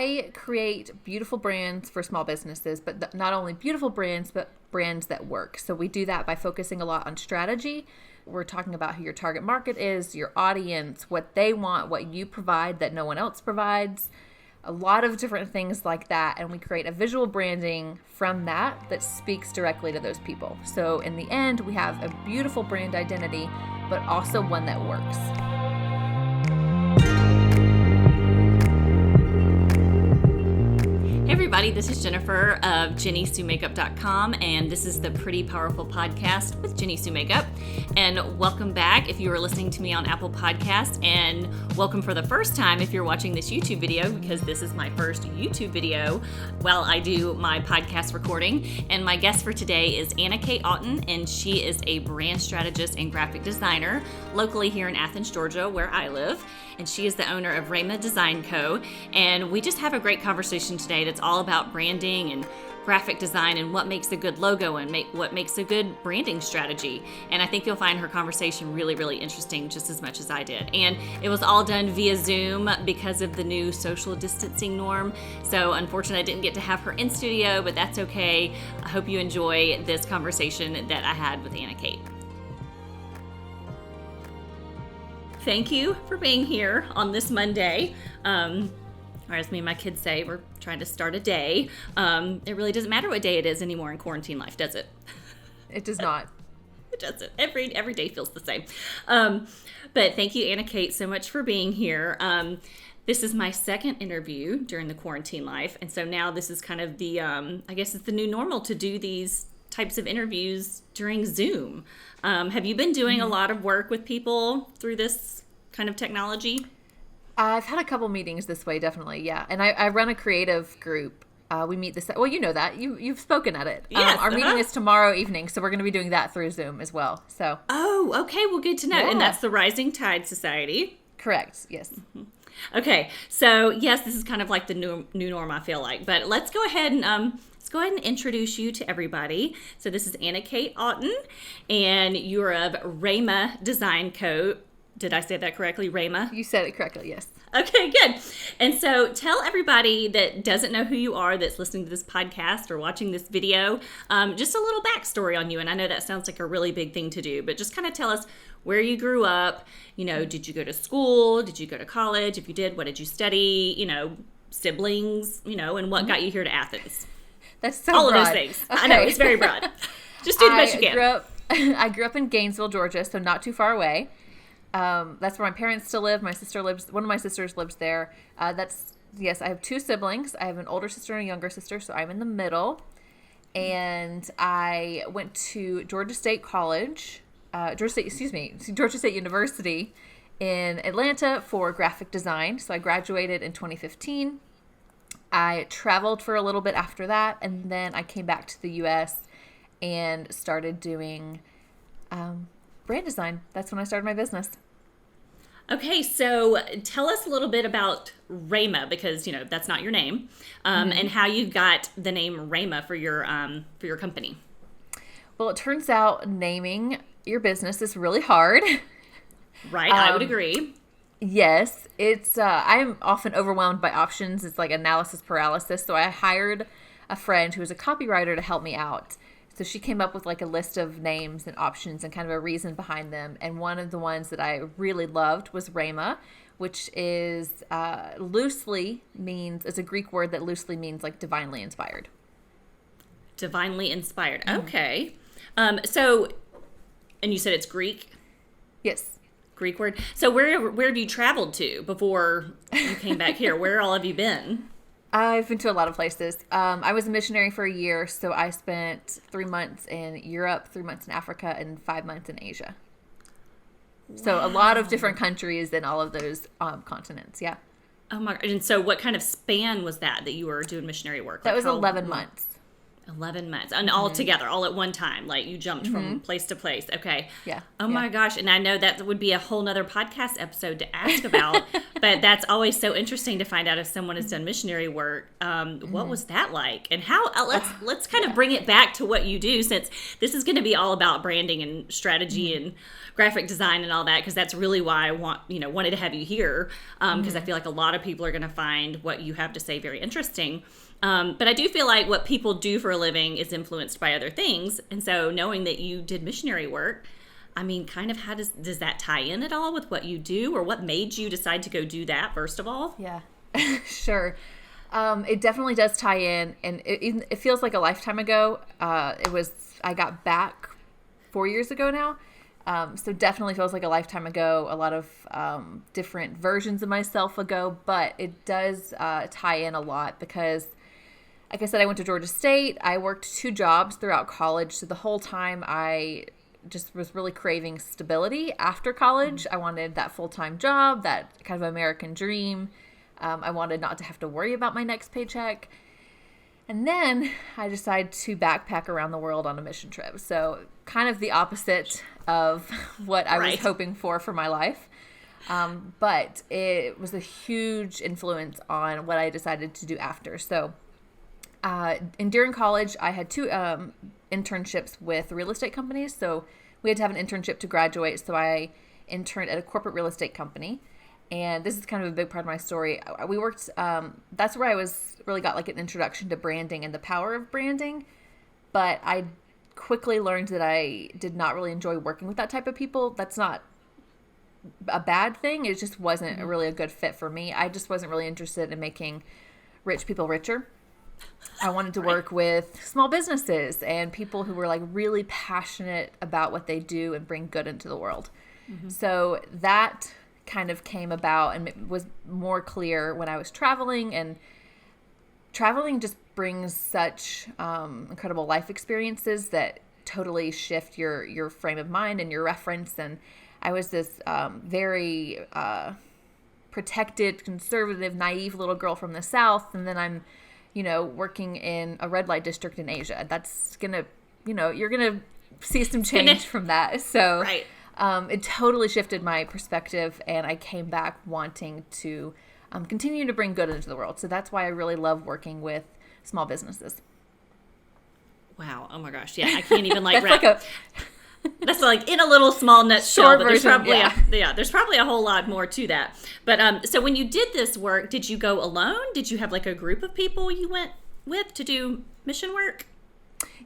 I create beautiful brands for small businesses, but not only beautiful brands, but brands that work. So we do that by focusing a lot on strategy. We're talking about who your target market is, your audience, what they want, what you provide that no one else provides, a lot of different things like that. And we create a visual branding from that speaks directly to those people. So in the end, we have a beautiful brand identity, but also one that works. Hey everybody, this is Jennifer of JennySueMakeup.com, and this is the Pretty Powerful Podcast with JennySue Makeup. And welcome back if you are listening to me on Apple Podcasts, and welcome for the first time if you're watching this YouTube video, because this is my first YouTube video while I do my podcast recording. And my guest for today is AnnaKate Auten, and she is a brand strategist and graphic designer locally here in Athens, Georgia, where I live. And she is the owner of Rhema Design Co. And we just have a great conversation today that's all about branding and graphic design and what makes a good logo and what makes a good branding strategy. And I think you'll find her conversation really, really interesting, just as much as I did. And it was all done via Zoom because of the new social distancing norm. So unfortunately, I didn't get to have her in studio, but that's okay. I hope you enjoy this conversation that I had with AnnaKate. Thank you for being here on this Monday. Or as me and my kids say, we're trying to start a day. It really doesn't matter what day it is anymore in quarantine life, does it? It does not. It doesn't. Every day feels the same. But thank you, AnnaKate, so much for being here. This is my second interview during the quarantine life. And so now this is kind of the, I guess it's the new normal to do these types of interviews during Zoom. Have you been doing a lot of work with people through this kind of technology? I've had a couple meetings this way, definitely, yeah. And I run a creative group. We meet this, well, you know that. You've spoken at it. Yes, our meeting is tomorrow evening, so we're going to be doing that through Zoom as well. So. Oh, okay. Well, good to know. Yeah. And that's the Rising Tide Society. Correct, yes. Mm-hmm. Okay. So, yes, this is kind of like the new norm, I feel like. But let's go ahead and introduce you to everybody. So this is AnnaKate Auten, and you're of Rhema Design Co. Did I say that correctly? Rhema? You said it correctly, yes. Okay, good. And so tell everybody that doesn't know who you are, that's listening to this podcast or watching this video, just a little backstory on you. And I know that sounds like a really big thing to do, but just kind of tell us where you grew up. You know, did you go to school? Did you go to college? If you did, what did you study? You know, siblings, you know, and what got you here to Athens? That's so all broad. of those things. Okay. I know, it's very broad. Just do the best you can. I grew up in Gainesville, Georgia, so not too far away. That's where my parents still live. My sister lives. One of my sisters lives there. Yes, I have two siblings. I have an older sister and a younger sister, so I'm in the middle. And I went to Georgia State University in Atlanta for graphic design. So I graduated in 2015. I traveled for a little bit after that, and then I came back to the U.S. and started doing brand design. That's when I started my business. Okay, so tell us a little bit about Rhema, because, you know, that's not your name, and how you got the name Rhema for your company. Well, it turns out naming your business is really hard. Right, I would agree. Yes, it's. I'm often overwhelmed by options. It's like analysis paralysis. So I hired a friend who was a copywriter to help me out. So she came up with like a list of names and options and kind of a reason behind them. And one of the ones that I really loved was Rhema, which is loosely means, it's a Greek word that loosely means like divinely inspired. Divinely inspired. Okay. So, and you said it's Greek? Yes. Greek word. So where have you traveled to before you came back here? Where all have you been? I've been to a lot of places. I was a missionary for a year, so I spent 3 months in Europe, 3 months in Africa, and 5 months in Asia. Wow. So a lot of different countries in all of those continents, yeah. Oh my God. And so what kind of span was that you were doing missionary work? That was 11 months. 11 months. And all together, all at one time. Like you jumped from place to place. Okay. Yeah. Oh my gosh. And I know that would be a whole nother podcast episode to ask about, but that's always so interesting to find out if someone has done missionary work. What was that like? And how, let's kind of bring it back to what you do, since this is going to be all about branding and strategy and graphic design and all that, because that's really why I wanted to have you here, because I feel like a lot of people are going to find what you have to say very interesting. But I do feel like what people do for a living is influenced by other things. And so knowing that you did missionary work, I mean, kind of how does that tie in at all with what you do, or what made you decide to go do that, first of all? Yeah, sure. It definitely does tie in, and it feels like a lifetime ago. I got back 4 years ago now. So definitely feels like a lifetime ago, a lot of different versions of myself ago, but it does tie in a lot because, like I said, I went to Georgia State. I worked 2 jobs throughout college. So the whole time I just was really craving stability after college. I wanted that full-time job, that kind of American dream. I wanted not to have to worry about my next paycheck. And then I decided to backpack around the world on a mission trip. So kind of the opposite of what I was hoping for my life. But it was a huge influence on what I decided to do after. So and during college, I had 2 internships with real estate companies. So we had to have an internship to graduate. So I interned at a corporate real estate company. And this is kind of a big part of my story. We worked, that's where I really got like an introduction to branding and the power of branding. But I quickly learned that I did not really enjoy working with that type of people. That's not a bad thing. It just wasn't really a good fit for me. I just wasn't really interested in making rich people richer. I wanted to work with small businesses and people who were like really passionate about what they do and bring good into the world. So that kind of came about and it was more clear when I was traveling, and traveling just brings such incredible life experiences that totally shift your frame of mind and your reference. And I was this very protected, conservative, naive little girl from the South, and then I'm working in a red light district in Asia. That's gonna, you're gonna see some change from that. So it totally shifted my perspective, and I came back wanting to continue to bring good into the world. So that's why I really love working with small businesses. Wow. Oh my gosh. Yeah. I can't even that's like in a little small nutshell, but there's probably there's probably a whole lot more to that. But so when you did this work, did you go alone? Did you have like a group of people you went with to do mission work?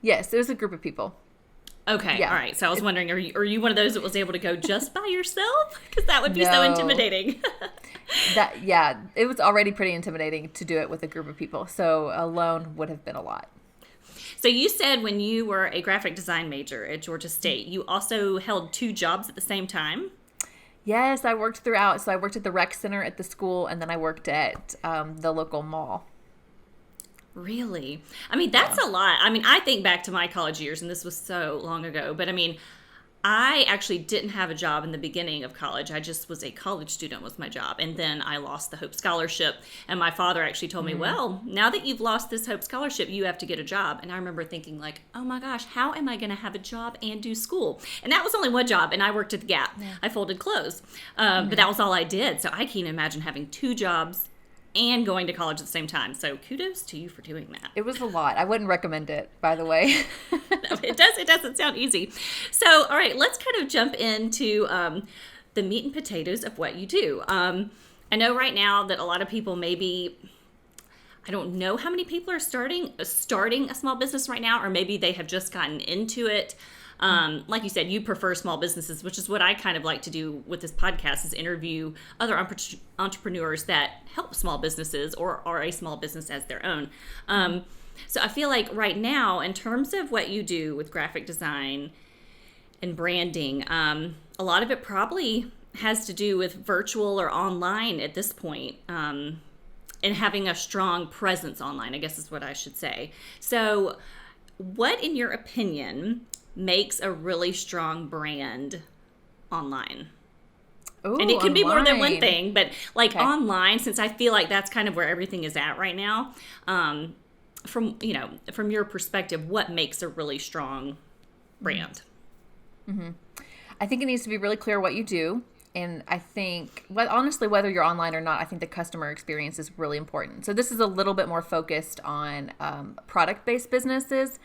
Yes, it was a group of people. Okay, all right. So I was wondering, are you one of those that was able to go just by yourself? Because that would be so intimidating. It was already pretty intimidating to do it with a group of people. So alone would have been a lot. So you said when you were a graphic design major at Georgia State, you also held 2 jobs at the same time? Yes, I worked throughout. So I worked at the rec center at the school, and then I worked at the local mall. Really? I mean, that's a lot. I mean, I think back to my college years, and this was so long ago, but I mean, I actually didn't have a job in the beginning of college. I just was a college student was my job. And then I lost the Hope Scholarship. And my father actually told me, well, now that you've lost this Hope Scholarship, you have to get a job. And I remember thinking like, oh my gosh, how am I going to have a job and do school? And that was only one job. And I worked at the Gap. Yeah. I folded clothes. But that was all I did. So I can't imagine having 2 jobs and going to college at the same time. So kudos to you for doing that. It was a lot. I wouldn't recommend it, by the way. No, it doesn't sound easy. So, all right, let's kind of jump into the meat and potatoes of what you do. I know right now that a lot of people maybe, I don't know how many people are starting a small business right now, or maybe they have just gotten into it. Like you said, you prefer small businesses, which is what I kind of like to do with this podcast, is interview other entrepreneurs that help small businesses or are a small business as their own. So I feel like right now, in terms of what you do with graphic design and branding, a lot of it probably has to do with virtual or online at this point, and having a strong presence online, I guess is what I should say. So what, in your opinion, makes a really strong brand online? Ooh, and it can be more than one thing, but like Okay. online, since I feel like that's kind of where everything is at right now. from your perspective, what makes a really strong brand? I think it needs to be really clear what you do. And I think, well, honestly, whether you're online or not, I think the customer experience is really important. So this is a little bit more focused on product-based businesses,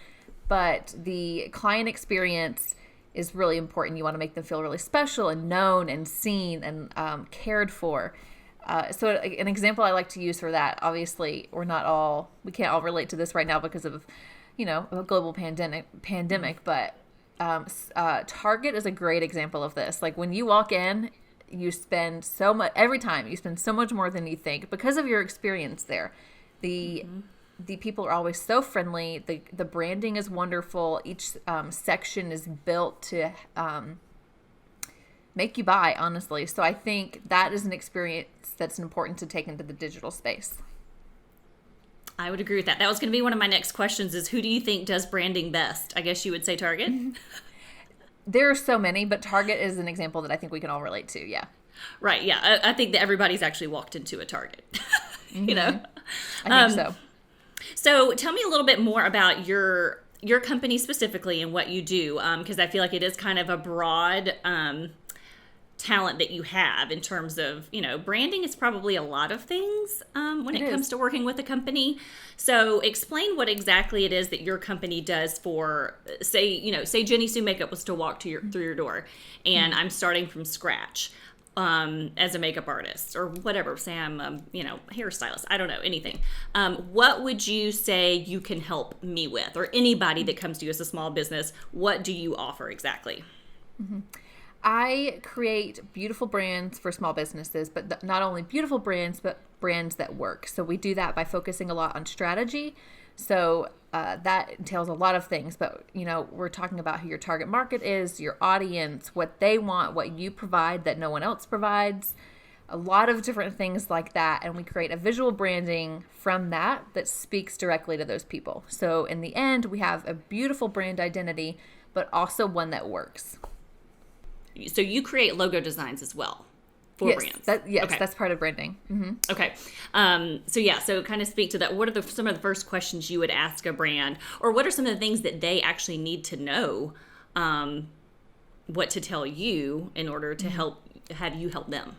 but the client experience is really important. You want to make them feel really special and known and seen and cared for. So an example I like to use for that, obviously, we can't all relate to this right now because of, a global pandemic, but Target is a great example of this. Like when you walk in, you spend so much, every time you spend so much more than you think because of your experience there. The people are always so friendly. The branding is wonderful. Each section is built to make you buy, honestly. So I think that is an experience that's important to take into the digital space. I would agree with that. That was going to be one of my next questions is who do you think does branding best? I guess you would say Target. There are so many, but Target is an example that I think we can all relate to. Yeah. Right. Yeah. I think that everybody's actually walked into a Target, I think so. So tell me a little bit more about your company specifically and what you do. Because I feel like it is kind of a broad, talent that you have in terms of, branding is probably a lot of things when it comes to working with a company. So explain what exactly it is that your company does for, say JennySue Makeup was to walk through your door and I'm starting from scratch as a makeup artist or whatever. Say I'm a, hairstylist. I don't know, anything. What would you say you can help me with, or anybody that comes to you as a small business? What do you offer exactly? I create beautiful brands for small businesses, but not only beautiful brands, but brands that work. So we do that by focusing a lot on strategy. So that entails a lot of things, but we're talking about who your target market is, your audience, what they want, what you provide that no one else provides, a lot of different things like that. And we create a visual branding from that speaks directly to those people. So in the end, we have a beautiful brand identity, but also one that works. So you create logo designs as well for brands? Okay. That's part of branding. Mm-hmm. Okay. So kind of speak to that. What are some of the first questions you would ask a brand, or what are some of the things that they actually need to know what to tell you in order to have you help them?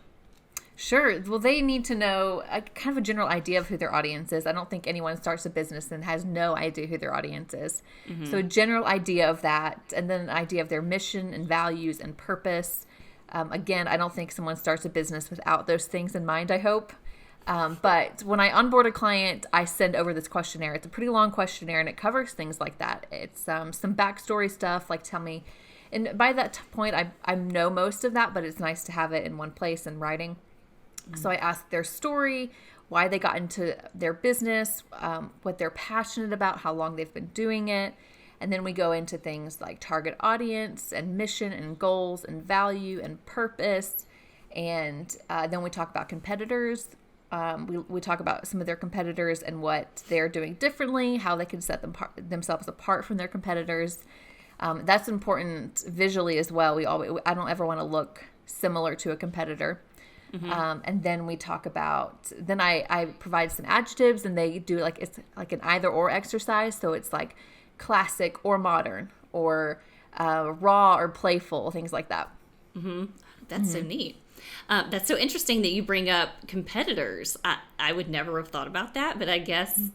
Sure. Well, they need to know kind of a general idea of who their audience is. I don't think anyone starts a business and has no idea who their audience is. Mm-hmm. So a general idea of that, and then an idea of their mission and values and purpose. Again, I don't think someone starts a business without those things in mind, I hope. But when I onboard a client, I send over this questionnaire. It's a pretty long questionnaire, and it covers things like that. It's some backstory stuff, like tell me. And by that point, I know most of that, but it's nice to have it in one place in writing. So I ask their story, why they got into their business, what they're passionate about, how long they've been doing it. And then we go into things like target audience and mission and goals and value and purpose. And then we talk about competitors. We talk about some of their competitors and what they're doing differently, how they can set themselves apart from their competitors. That's important visually as well. I don't ever want to look similar to a competitor. Mm-hmm. And then we talk about, I provide some adjectives, and they do it's like an either or exercise. So it's like classic or modern, or raw or playful, things like that. Mm-hmm. That's so neat. That's so interesting that you bring up competitors. I would never have thought about that, but I guess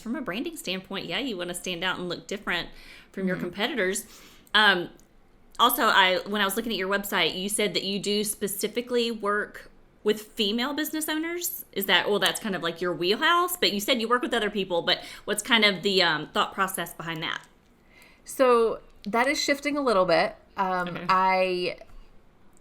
from a branding standpoint, yeah, you want to stand out and look different from your competitors. Also, when I was looking at your website, you said that you do specifically work with female business owners. That's kind of like your wheelhouse, but you said you work with other people, but what's kind of the thought process behind that? So that is shifting a little bit. Okay.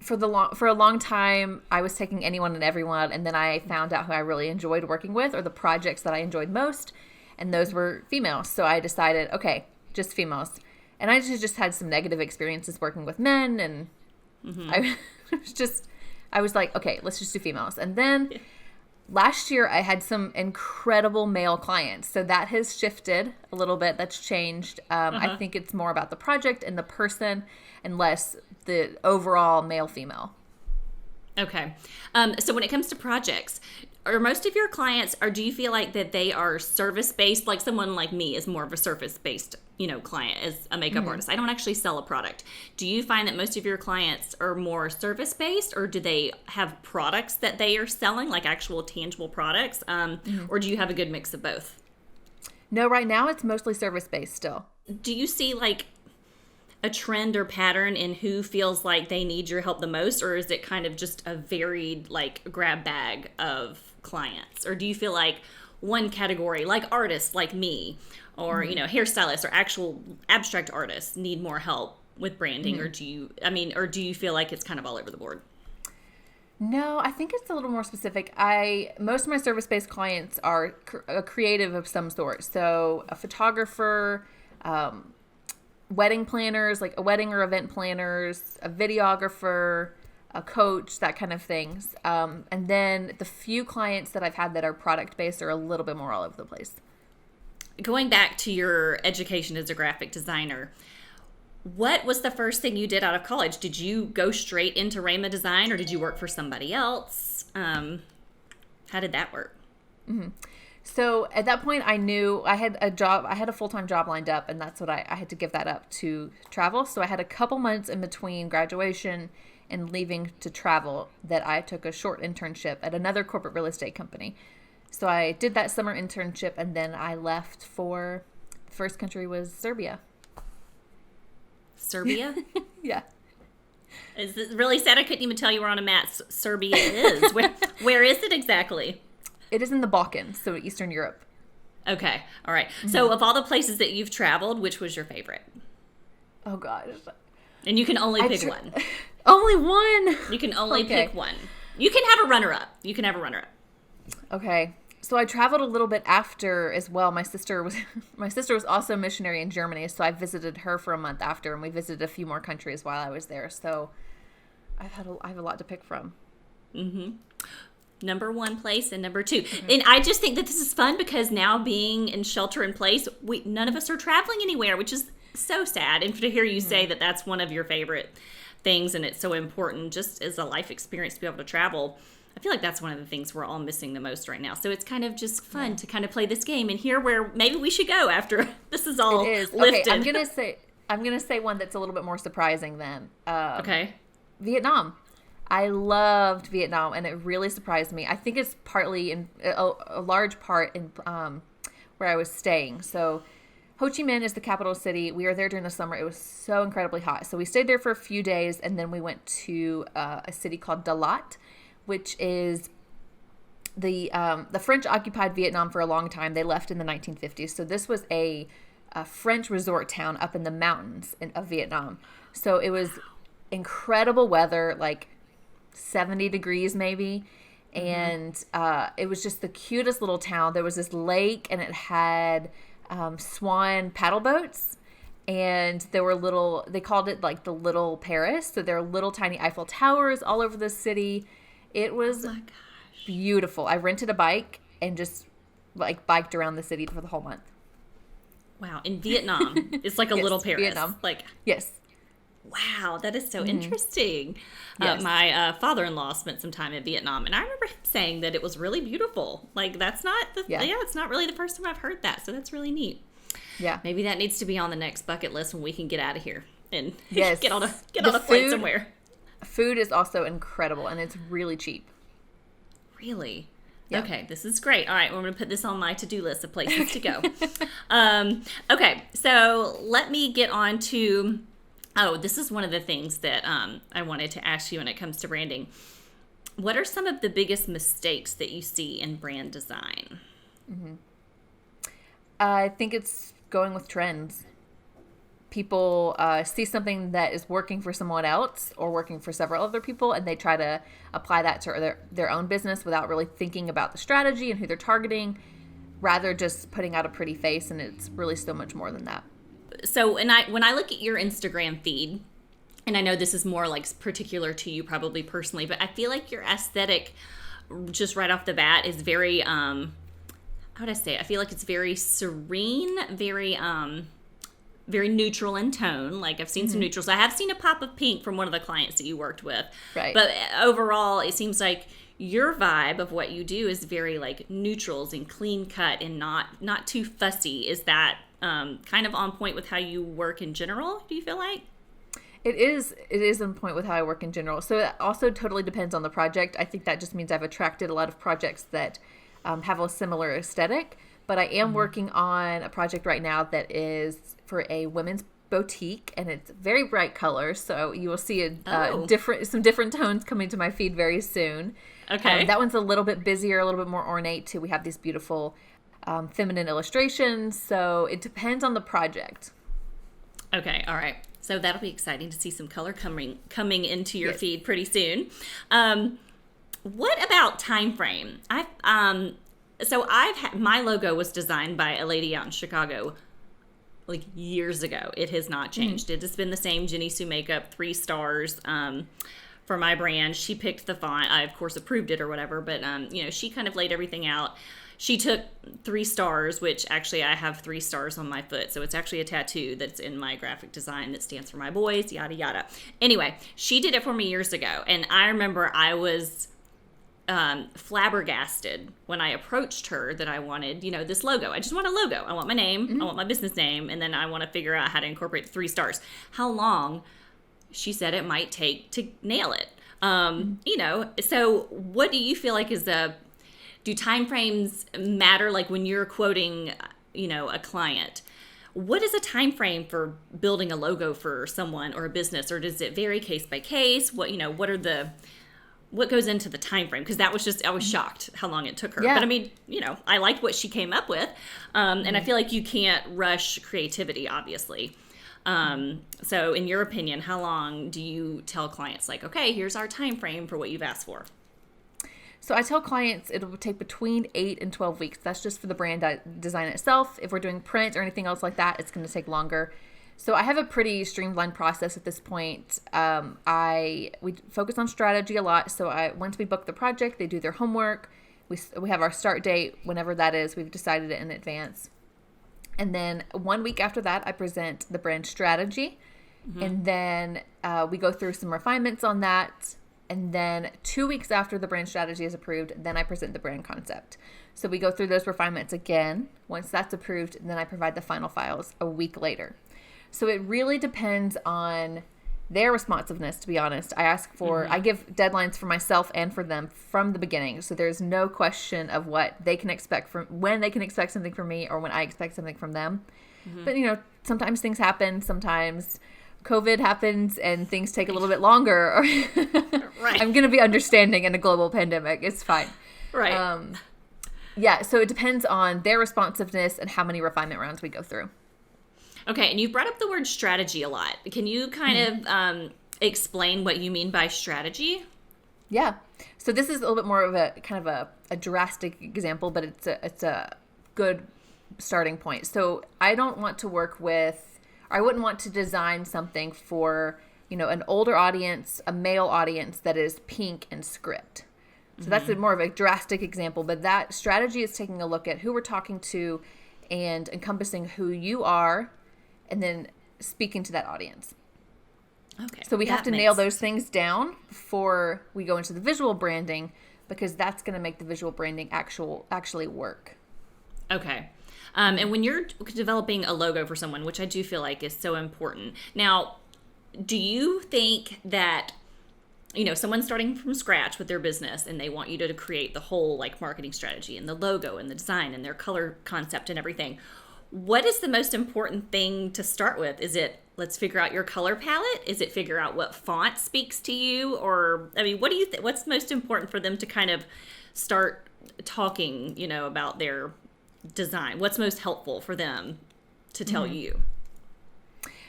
For a long time, I was taking anyone and everyone, and then I found out who I really enjoyed working with, or the projects that I enjoyed most, and those were females. So I decided, okay, just females. And I just had some negative experiences working with men, and I was like, okay, let's just do females. And then last year I had some incredible male clients. So that has shifted a little bit. That's changed. I think it's more about the project and the person and less the overall male-female. Okay. So when it comes to projects, are most of your clients, or do you feel like that they are service-based? Like someone like me is more of a service-based, client as a makeup artist. I don't actually sell a product. Do you find that most of your clients are more service-based, or do they have products that they are selling, like actual tangible products? Or do you have a good mix of both? No, right now it's mostly service-based still. Do you see like a trend or pattern in who feels like they need your help the most, or is it kind of just a varied like grab bag of clients? Or do you feel like one category, like artists like me, or hairstylists or actual abstract artists need more help with branding? Or do you feel like it's kind of all over the board? No, I think it's a little more specific. Most of my service-based clients are a creative of some sort. So a photographer, wedding planners, like a wedding or event planners, a videographer, a coach, that kind of things. And then the few clients that I've had that are product-based are a little bit more all over the place. Going back to your education as a graphic designer, what was the first thing you did out of college? Did you go straight into Rhema Design, or did you work for somebody else? How did that work? So at that point, I knew I had a job. I had a full-time job lined up, and that's what I had to give that up to travel. So I had a couple months in between graduation and leaving to travel that I took a short internship at another corporate real estate company. So I did that summer internship, and then I left for the first country was Serbia. Serbia? Yeah. Is it really sad I couldn't even tell you where on a map Serbia is? Where is it exactly? It is in the Balkans, so Eastern Europe. Okay. All right. So of all the places that you've traveled, which was your favorite? Oh, gosh. And you can only pick one. Only one? You can only pick one. You can have a runner-up. Okay. So I traveled a little bit after as well. My sister was also a missionary in Germany, so I visited her for a month after, and we visited a few more countries while I was there. So I have a lot to pick from. Number one place and number two. And I just think that this is fun because now being in shelter in place, none of us are traveling anywhere, which is so sad. And to hear you say that that's one of your favorite things and it's so important just as a life experience to be able to travel, I feel like that's one of the things we're all missing the most right now. So it's kind of just fun to kind of play this game and hear where maybe we should go after this is all lifted. Okay, I'm gonna say one that's a little bit more surprising then. Okay. Vietnam. I loved Vietnam, and it really surprised me. I think it's partly in a large part in where I was staying. So Ho Chi Minh is the capital city. We were there during the summer. It was so incredibly hot. So we stayed there for a few days, and then we went to a city called Dalat, which is the French occupied Vietnam for a long time. They left in the 1950s. So this was a French resort town up in the mountains of Vietnam. So it was incredible weather, like 70 degrees maybe. And it was just the cutest little town. There was this lake, and it had swan paddle boats. And there were they called it like the Little Paris. So there are little tiny Eiffel Towers all over the city. It was beautiful. I rented a bike and just like biked around the city for the whole month. Wow. In Vietnam. It's like a little Paris. Vietnam. Yes. Wow. That is so interesting. Yes. My father-in-law spent some time in Vietnam, and I remember him saying that it was really beautiful. Like it's not really the first time I've heard that. So that's really neat. Yeah. Maybe that needs to be on the next bucket list when we can get out of here and yes. get on a flight somewhere. Food is also incredible, and it's really cheap. Really? Yeah. Okay, this is great. All right, we're going to put this on my to-do list of places to go. Okay, so let me get on to... Oh, this is one of the things that I wanted to ask you when it comes to branding. What are some of the biggest mistakes that you see in brand design? I think it's going with trends. People see something that is working for someone else or working for several other people, and they try to apply that to their own business without really thinking about the strategy and who they're targeting, rather just putting out a pretty face, and it's really so much more than that. So when I look at your Instagram feed, and I know this is more like particular to you probably personally, but I feel like your aesthetic just right off the bat is very, how would I say it? I feel like it's very serene, very neutral in tone. Like I've seen some neutrals. I have seen a pop of pink from one of the clients that you worked with. Right. But overall, it seems like your vibe of what you do is very like neutrals and clean cut and not too fussy. Is that kind of on point with how you work in general, do you feel like? It is on point with how I work in general. So it also totally depends on the project. I think that just means I've attracted a lot of projects that have a similar aesthetic. But I am working on a project right now that is for a women's boutique, and it's very bright colors. So you will see some different tones coming to my feed very soon. Okay. That one's a little bit busier, a little bit more ornate too. We have these beautiful feminine illustrations. So it depends on the project. Okay. All right. So that'll be exciting to see some color coming into your feed pretty soon. What about time frame? My logo was designed by a lady out in Chicago like years ago. It has not changed. It has been the same. JennySue Makeup, 3 stars for my brand. She picked the font. I of course approved it or whatever, but she kind of laid everything out. She took 3 stars, which actually I have 3 stars on my foot. So it's actually a tattoo that's in my graphic design that stands for my boys, yada, yada. Anyway, she did it for me years ago. And I remember I was flabbergasted when I approached her that I wanted, this logo. I just want a logo. I want my name. I want my business name. And then I want to figure out how to incorporate the 3 stars. How long she said it might take to nail it. So what do you feel like do time frames matter? Like when you're quoting, a client, what is a time frame for building a logo for someone or a business, or does it vary case by case? What goes into the time frame? Because I was shocked how long it took her. Yeah. But I mean, I liked what she came up with. And I feel like you can't rush creativity, obviously. So in your opinion, how long do you tell clients like, okay, here's our time frame for what you've asked for? So I tell clients it will take between 8 and 12 weeks. That's just for the brand design itself. If we're doing print or anything else like that, it's going to take longer. So I have a pretty streamlined process at this point. We focus on strategy a lot. So once we book the project, they do their homework. We have our start date, whenever that is. We've decided it in advance. And then 1 week after that, I present the brand strategy. And then we go through some refinements on that. And then 2 weeks after the brand strategy is approved, then I present the brand concept. So we go through those refinements again. Once that's approved, then I provide the final files a week later. So it really depends on their responsiveness, to be honest. I give deadlines for myself and for them from the beginning. So there's no question of what they can expect when they can expect something from me or when I expect something from them. But, sometimes things happen. Sometimes COVID happens and things take a little bit longer. Right. I'm going to be understanding in a global pandemic. It's fine. Right. So it depends on their responsiveness and how many refinement rounds we go through. Okay, and you brought up the word strategy a lot. Can you kind of explain what you mean by strategy? Yeah. So this is a little bit more of a kind of a drastic example, but it's a good starting point. So I don't want to I wouldn't want to design something for, an older audience, a male audience that is pink and script. So that's more of a drastic example, but that strategy is taking a look at who we're talking to and encompassing who you are and then speaking to that audience. Okay. So we have to nail those things down before we go into the visual branding, because that's going to make the visual branding actually work. Okay. And when you're developing a logo for someone, which I do feel like is so important. Now, do you think that, someone's starting from scratch with their business and they want you to create the whole marketing strategy and the logo and the design and their color concept and everything? What is the most important thing to start with? Is it, let's figure out your color palette? Is it figure out what font speaks to you? Or, what do you think? What's most important for them to kind of start talking, about their design? What's most helpful for them to tell you?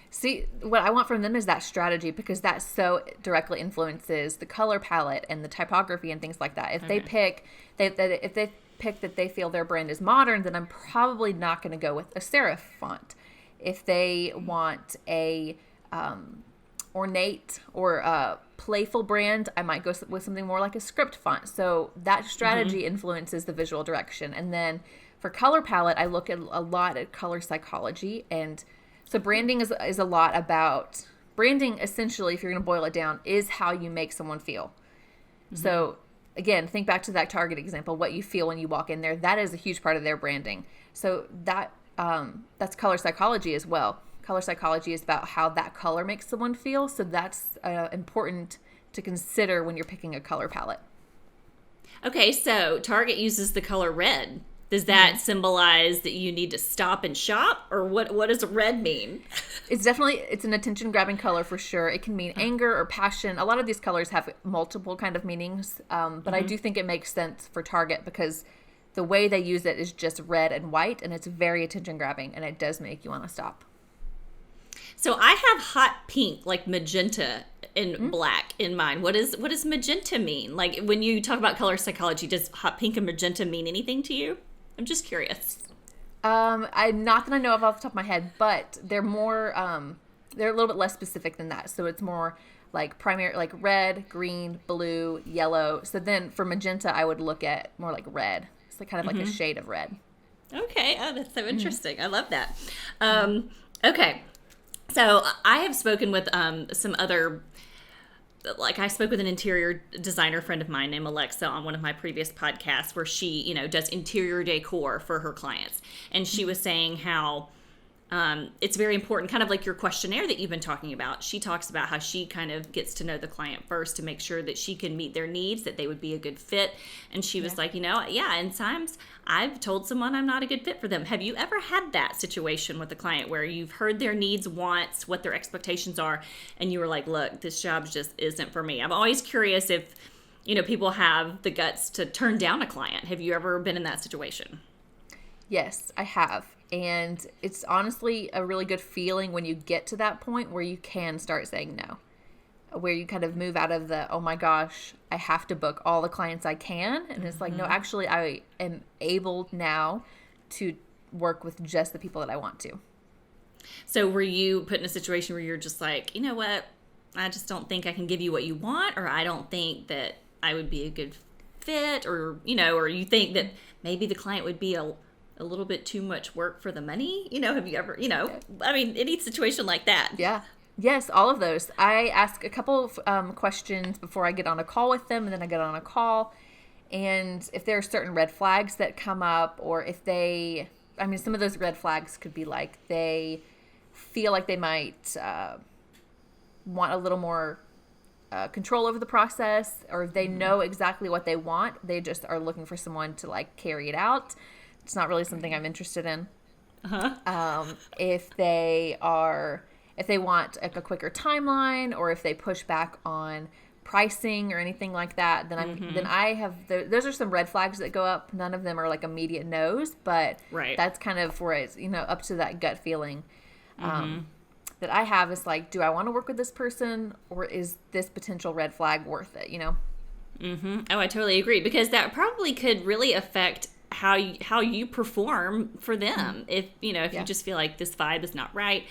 See, what I want from them is that strategy, because that so directly influences the color palette and the typography and things like that. If they pick that they feel their brand is modern, then I'm probably not going to go with a serif font. If they want a ornate or a playful brand, I might go with something more like a script font. So that strategy influences the visual direction. And then for color palette, I look at a lot at color psychology. And so branding is a lot about branding. Essentially, if you're going to boil it down, is how you make someone feel. So again, think back to that Target example, what you feel when you walk in there. That is a huge part of their branding. So that's color psychology as well. Color psychology is about how that color makes someone feel. So that's important to consider when you're picking a color palette. Okay, so Target uses the color red. Does that symbolize that you need to stop and shop, or what does red mean? It's an attention grabbing color for sure. It can mean anger or passion. A lot of these colors have multiple kind of meanings, but I do think it makes sense for Target because the way they use it is just red and white, and it's very attention grabbing, and it does make you want to stop. So I have hot pink, like magenta and black in mind. What does magenta mean? Like when you talk about color psychology, does hot pink and magenta mean anything to you? I'm just curious. Not that I know of off the top of my head, but they're more, they're a little bit less specific than that. So it's more like primary, like red, green, blue, yellow. So then for magenta, I would look at more like red. It's like kind of like a shade of red. Okay. Oh, that's so interesting. I love that. Okay. So I have spoken with some other, like I spoke with an interior designer friend of mine named Alexa on one of my previous podcasts where she, does interior decor for her clients. And she was saying how it's very important, kind of like your questionnaire that you've been talking about. She talks about how she kind of gets to know the client first to make sure that she can meet their needs, that they would be a good fit. And she was like, and sometimes I've told someone I'm not a good fit for them. Have you ever had that situation with a client where you've heard their needs, wants, what their expectations are, and you were like, look, this job just isn't for me? I'm always curious if, people have the guts to turn down a client. Have you ever been in that situation? Yes, I have. And it's honestly a really good feeling when you get to that point where you can start saying no, where you kind of move out of the, oh my gosh, I have to book all the clients I can. And it's like, no, actually, I am able now to work with just the people that I want to. So were you put in a situation where you're just like, you know what, I just don't think I can give you what you want, or I don't think that I would be a good fit, or, or you think that maybe the client would be a little bit too much work for the money? Have you ever, any situation like that? Yeah. Yes, all of those. I ask a couple of questions before I get on a call with them, and then I get on a call. And if there are certain red flags that come up, or if some of those red flags could be like they feel like they might want a little more control over the process, or if they know exactly what they want, they just are looking for someone to like carry it out. It's not really something I'm interested in. If they want like a quicker timeline, or if they push back on pricing or anything like that, then I have those are some red flags that go up. None of them are like immediate no's, but that's kind of where it's up to that gut feeling that I have is like, do I want to work with this person, or is this potential red flag worth it? Oh, I totally agree, because that probably could really affect how you perform for them. If you just feel like this vibe is not right,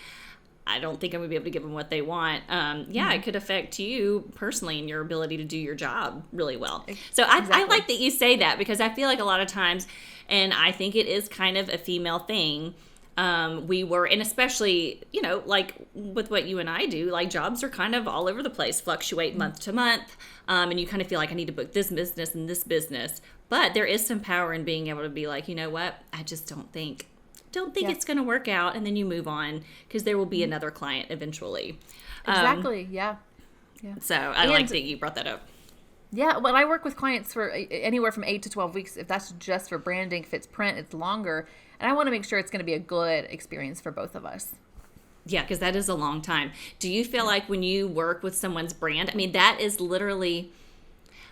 I don't think I'm gonna be able to give them what they want. It could affect you personally and your ability to do your job really well. So I like that you say that, because I feel like a lot of times, and I think it is kind of a female thing, and especially, like with what you and I do, like jobs are kind of all over the place, fluctuate month to month. And you kind of feel like I need to book this business and this business. But there is some power in being able to be like, you know what, I just don't think it's going to work out. And then you move on, because there will be another client eventually. Exactly. Yeah. So I like that you brought that up. Yeah. Well, I work with clients for anywhere from 8 to 12 weeks. If that's just for branding, if it's print, it's longer. And I want to make sure it's going to be a good experience for both of us. Yeah, because that is a long time. Do you feel like when you work with someone's brand, that is literally,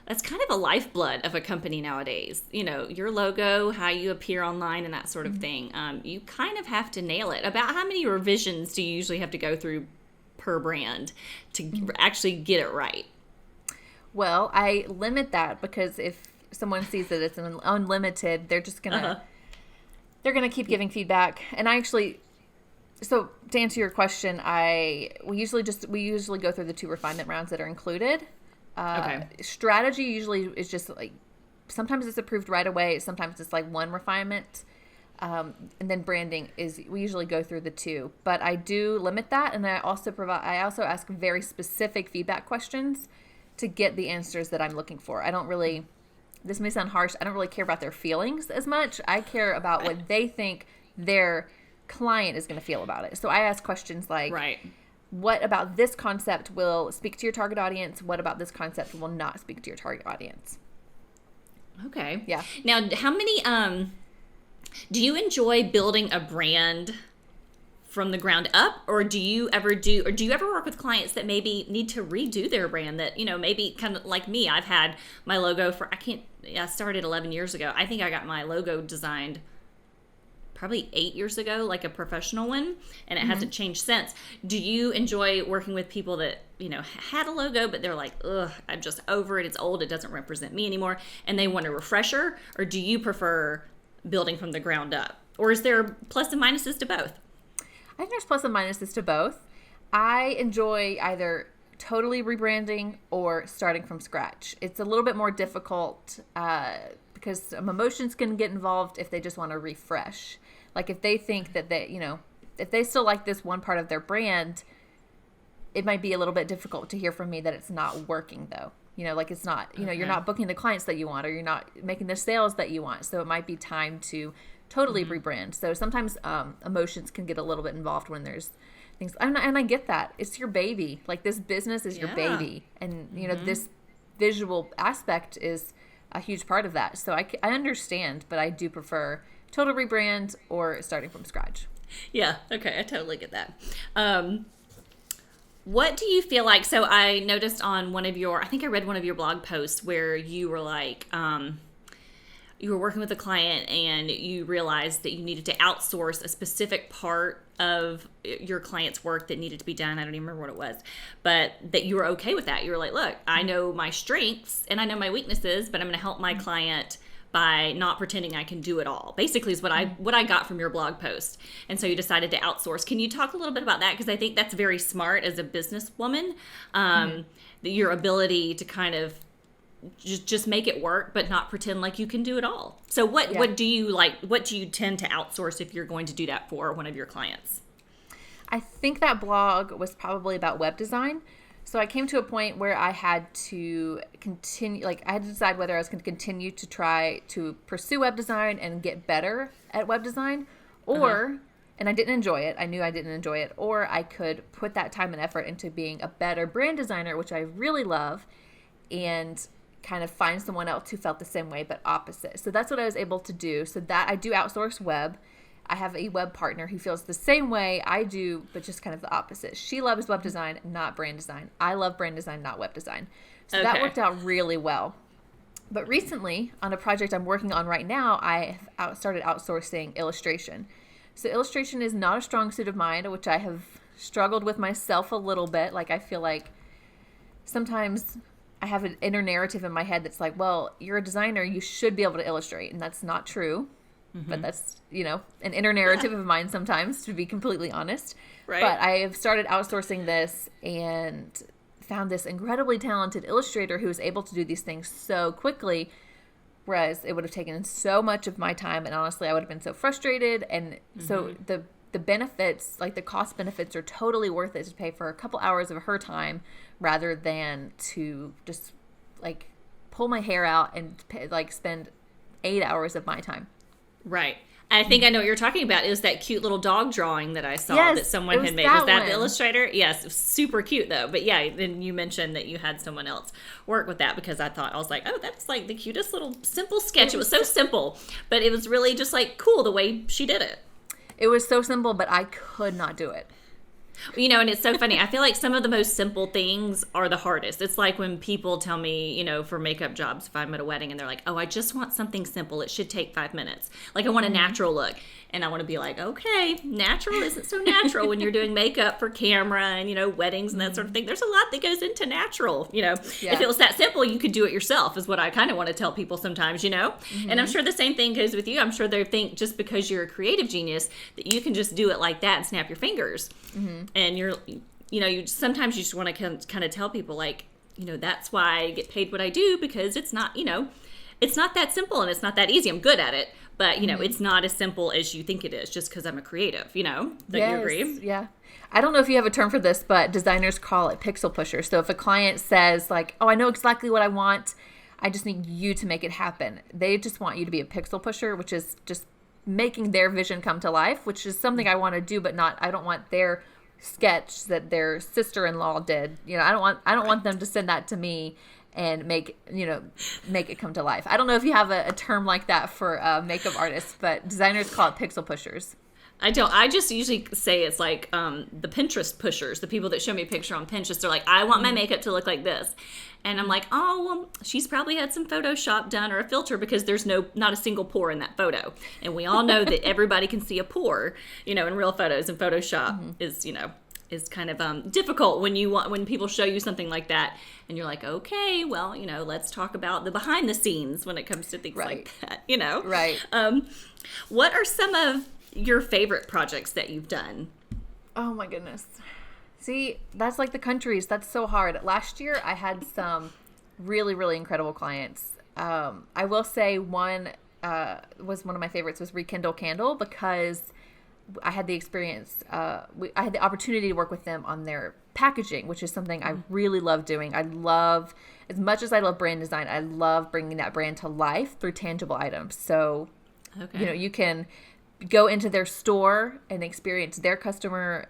that's kind of a lifeblood of a company nowadays. Your logo, how you appear online, and that sort of thing. You kind of have to nail it. About how many revisions do you usually have to go through per brand to actually get it right? Well, I limit that, because if someone sees that it's an unlimited, they're just gonna they're gonna keep giving feedback. And so to answer your question, we usually go through the 2 refinement rounds that are included. Strategy usually is just like, sometimes it's approved right away, sometimes it's like 1 refinement, and then branding we usually go through the 2. But I do limit that, and I also ask very specific feedback questions to get the answers that I'm looking for. I don't really this may sound harsh, I don't really care about their feelings as much. I care about what they think their client is going to feel about it. So I ask questions like, what about this concept will speak to your target audience? What about this concept will not speak to your target audience? Okay. Yeah. Now, how many, do you enjoy building a brand from the ground up, or do you ever work with clients that maybe need to redo their brand, that, maybe kind of like me, I've had my logo I started 11 years ago. I think I got my logo designed probably 8 years ago, like a professional one, and it hasn't changed since. Do you enjoy working with people that, had a logo, but they're like, ugh, I'm just over it. It's old. It doesn't represent me anymore. And they want a refresher? Or do you prefer building from the ground up? Or is there plus and minuses to both? I think there's plus and minuses to both. I enjoy either totally rebranding or starting from scratch. It's a little bit more difficult because some emotions can get involved if they just want to refresh. Like if they think that if they still like this one part of their brand, it might be a little bit difficult to hear from me that it's not working though. Like it's not, you're not booking the clients that you want, or you're not making the sales that you want. So it might be time to totally rebrand. So sometimes emotions can get a little bit involved when there's things, and I get that. It's your baby. Like this business is your baby, and this visual aspect is a huge part of that. So I understand, but I do prefer total rebrand or starting from scratch. Yeah. Okay. I totally get that. What do you feel like? So I noticed on I think I read one of your blog posts where you were like, you were working with a client and you realized that you needed to outsource a specific part of your client's work that needed to be done. I don't even remember what it was, but that you were okay with that. You were like, look, I know my strengths and I know my weaknesses, but I'm going to help my client by not pretending I can do it all. Basically is what I got from your blog post. And so you decided to outsource. Can you talk a little bit about that? Because I think that's very smart as a businesswoman, your ability to kind of just make it work, but not pretend like you can do it all. So what do you tend to outsource if you're going to do that for one of your clients? I think that blog was probably about web design. So I came to a point where I had to continue, I had to decide whether I was going to continue to try to pursue web design and get better at web design, or, and I didn't enjoy it. I knew I didn't enjoy it, or I could put that time and effort into being a better brand designer, which I really love, and kind of find someone else who felt the same way but opposite. So that's what I was able to do. So that I do outsource web. I have a web partner who feels the same way I do, but just kind of the opposite. She loves web design, not brand design. I love brand design, not web design. So that worked out really well. But recently, on a project I'm working on right now, I have started outsourcing illustration. So illustration is not a strong suit of mine, which I have struggled with myself a little bit. Like I feel like sometimes I have an inner narrative in my head that's like, well, you're a designer, you should be able to illustrate. And that's not true. But that's, an inner narrative of mine sometimes, to be completely honest. Right. But I have started outsourcing this and found this incredibly talented illustrator who is able to do these things so quickly, whereas it would have taken so much of my time. And honestly, I would have been so frustrated. And so the benefits, like the cost benefits, are totally worth it to pay for a couple hours of her time rather than to just pull my hair out and spend 8 hours of my time. Right. I think I know what you're talking about. It was that cute little dog drawing that I saw that someone had made. Was that the illustrator? Yes. It was super cute though. But yeah, then you mentioned that you had someone else work with that, because I was like, oh, that's like the cutest little simple sketch. It was so simple, but it was really just cool the way she did it. It was so simple, but I could not do it. And it's so funny. I feel like some of the most simple things are the hardest. It's like when people tell me, for makeup jobs, if I'm at a wedding and they're like, oh, I just want something simple. It should take 5 minutes. I want a natural look. And I want to be like, okay, natural isn't so natural when you're doing makeup for camera and, weddings and that sort of thing. There's a lot that goes into natural, If it was that simple, you could do it yourself is what I kind of want to tell people sometimes, And I'm sure the same thing goes with you. I'm sure they think just because you're a creative genius that you can just do it like that and snap your fingers. And sometimes you just want to kind of tell people that's why I get paid what I do, because it's not, it's not that simple and it's not that easy. I'm good at it. But, it's not as simple as you think it is just because I'm a creative, Don't you agree? Yeah. I don't know if you have a term for this, but designers call it pixel pusher. So if a client says oh, I know exactly what I want, I just need you to make it happen. They just want you to be a pixel pusher, which is just making their vision come to life, which is something I want to do, but I don't want their sketch that their sister-in-law did. I don't want them to send that to me and make it come to life. I don't know if you have a term like that for makeup artists, but designers call it pixel pushers. I don't. I just usually say it's like the Pinterest pushers, the people that show me a picture on Pinterest. They're like, I want my makeup to look like this. And I'm like, oh, well, she's probably had some Photoshop done or a filter because there's not a single pore in that photo. And we all know that everybody can see a pore, in real photos. And Photoshop is kind of difficult when people show you something like that. And you're like, okay, well, let's talk about the behind the scenes when it comes to things like that, Right. What are some of your favorite projects that you've done? Oh my goodness. See, that's like the countries. That's so hard. Last year I had some really, really incredible clients. I will say one was one of my favorites was Rekindle Candle, because I had the experience, I had the opportunity to work with them on their packaging, which is something I really love doing. As much as I love brand design, I love bringing that brand to life through tangible items. So, you can go into their store and experience their customer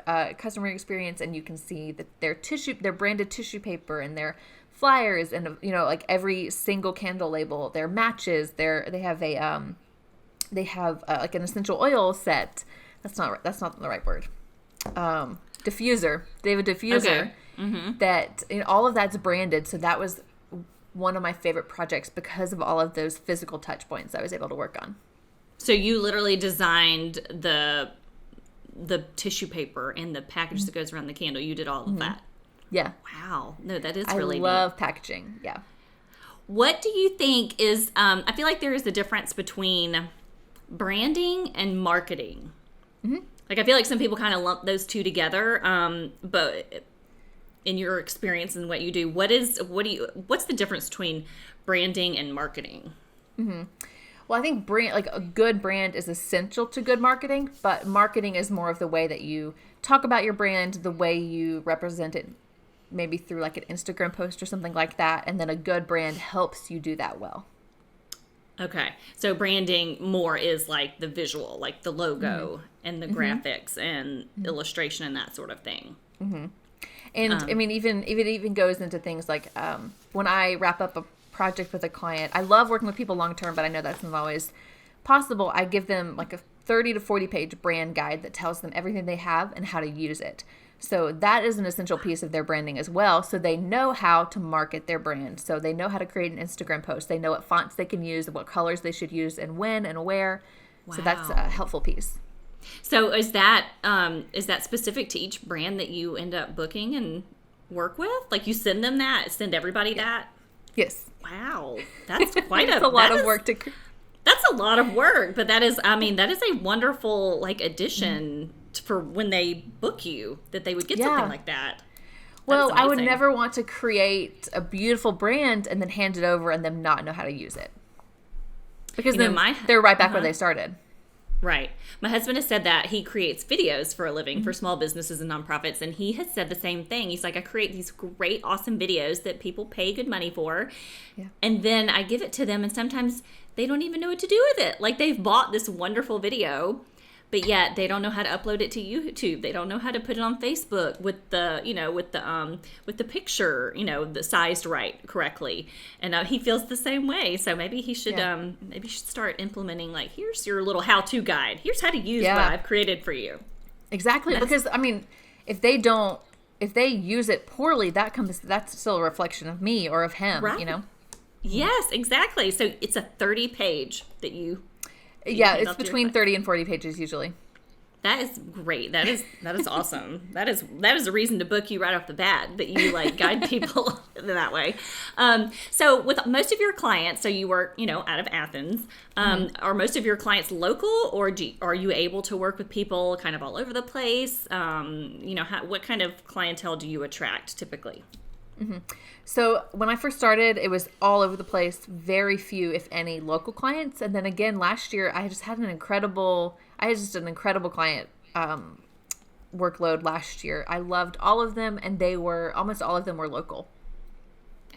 experience, and you can see that their branded tissue paper and their flyers, and like every single candle label, their matches, they have like an essential oil set. That's not the right word. Diffuser. They have a diffuser that all of that's branded. So that was one of my favorite projects because of all of those physical touch points I was able to work on. So you literally designed the tissue paper and the package that goes around the candle. You did all of that. Yeah. Wow. No, that is really neat. I love packaging. Yeah. What do you think is, I feel like there is a difference between branding and marketing. Like, I feel like some people kind of lump those two together. But in your experience and what you do, what's the difference between branding and marketing? Well, I think a good brand is essential to good marketing, but marketing is more of the way that you talk about your brand, the way you represent it, maybe through like an Instagram post or something like that. And then a good brand helps you do that well. Okay. So branding more is like the visual, like the logo and the graphics and illustration and that sort of thing. And I mean, it even goes into things like when I wrap up a project with a client, I love working with people long term, but I know that's not always possible. I give them like a 30 to 40 page brand guide that tells them everything they have and how to use it. So that is an essential piece of their branding as well. So they know how to market their brand. So they know how to create an Instagram post. They know what fonts they can use, what colors they should use, and when and where. Wow. So that's a helpful piece. So is that specific to each brand that you end up booking and work with? Like you send everybody that? Yes. Wow. That's quite a lot of work to. That's a lot of work, but that is a wonderful like addition for when they book you, that they would get something like that. Well, I would never want to create a beautiful brand and then hand it over and them not know how to use it. Because then they're right back where they started. Right. My husband has said that he creates videos for a living for small businesses and nonprofits, and he has said the same thing. He's like, I create these great, awesome videos that people pay good money for, and then I give it to them, and sometimes they don't even know what to do with it. Like, they've bought this wonderful video, but yet they don't know how to upload it to YouTube. They don't know how to put it on Facebook with the picture, the sized right correctly. And he feels the same way. So maybe he should start implementing, like, here's your little how-to guide. Here's how to use what I've created for you. Exactly. Because I mean, if they use it poorly, that's still a reflection of me or of him, right. Yes, exactly. So it's a 30-page that you it's between 30 and 40 pages usually. That is great. That is awesome. That is a reason to book you right off the bat, that you like guide people that way. So with most of your clients, so you work, out of Athens, are most of your clients local, or are you able to work with people kind of all over the place? What kind of clientele do you attract typically? So when I first started, it was all over the place, very few, if any, local clients. And then again, last year, I just had an incredible client workload last year. I loved all of them, and almost all of them were local.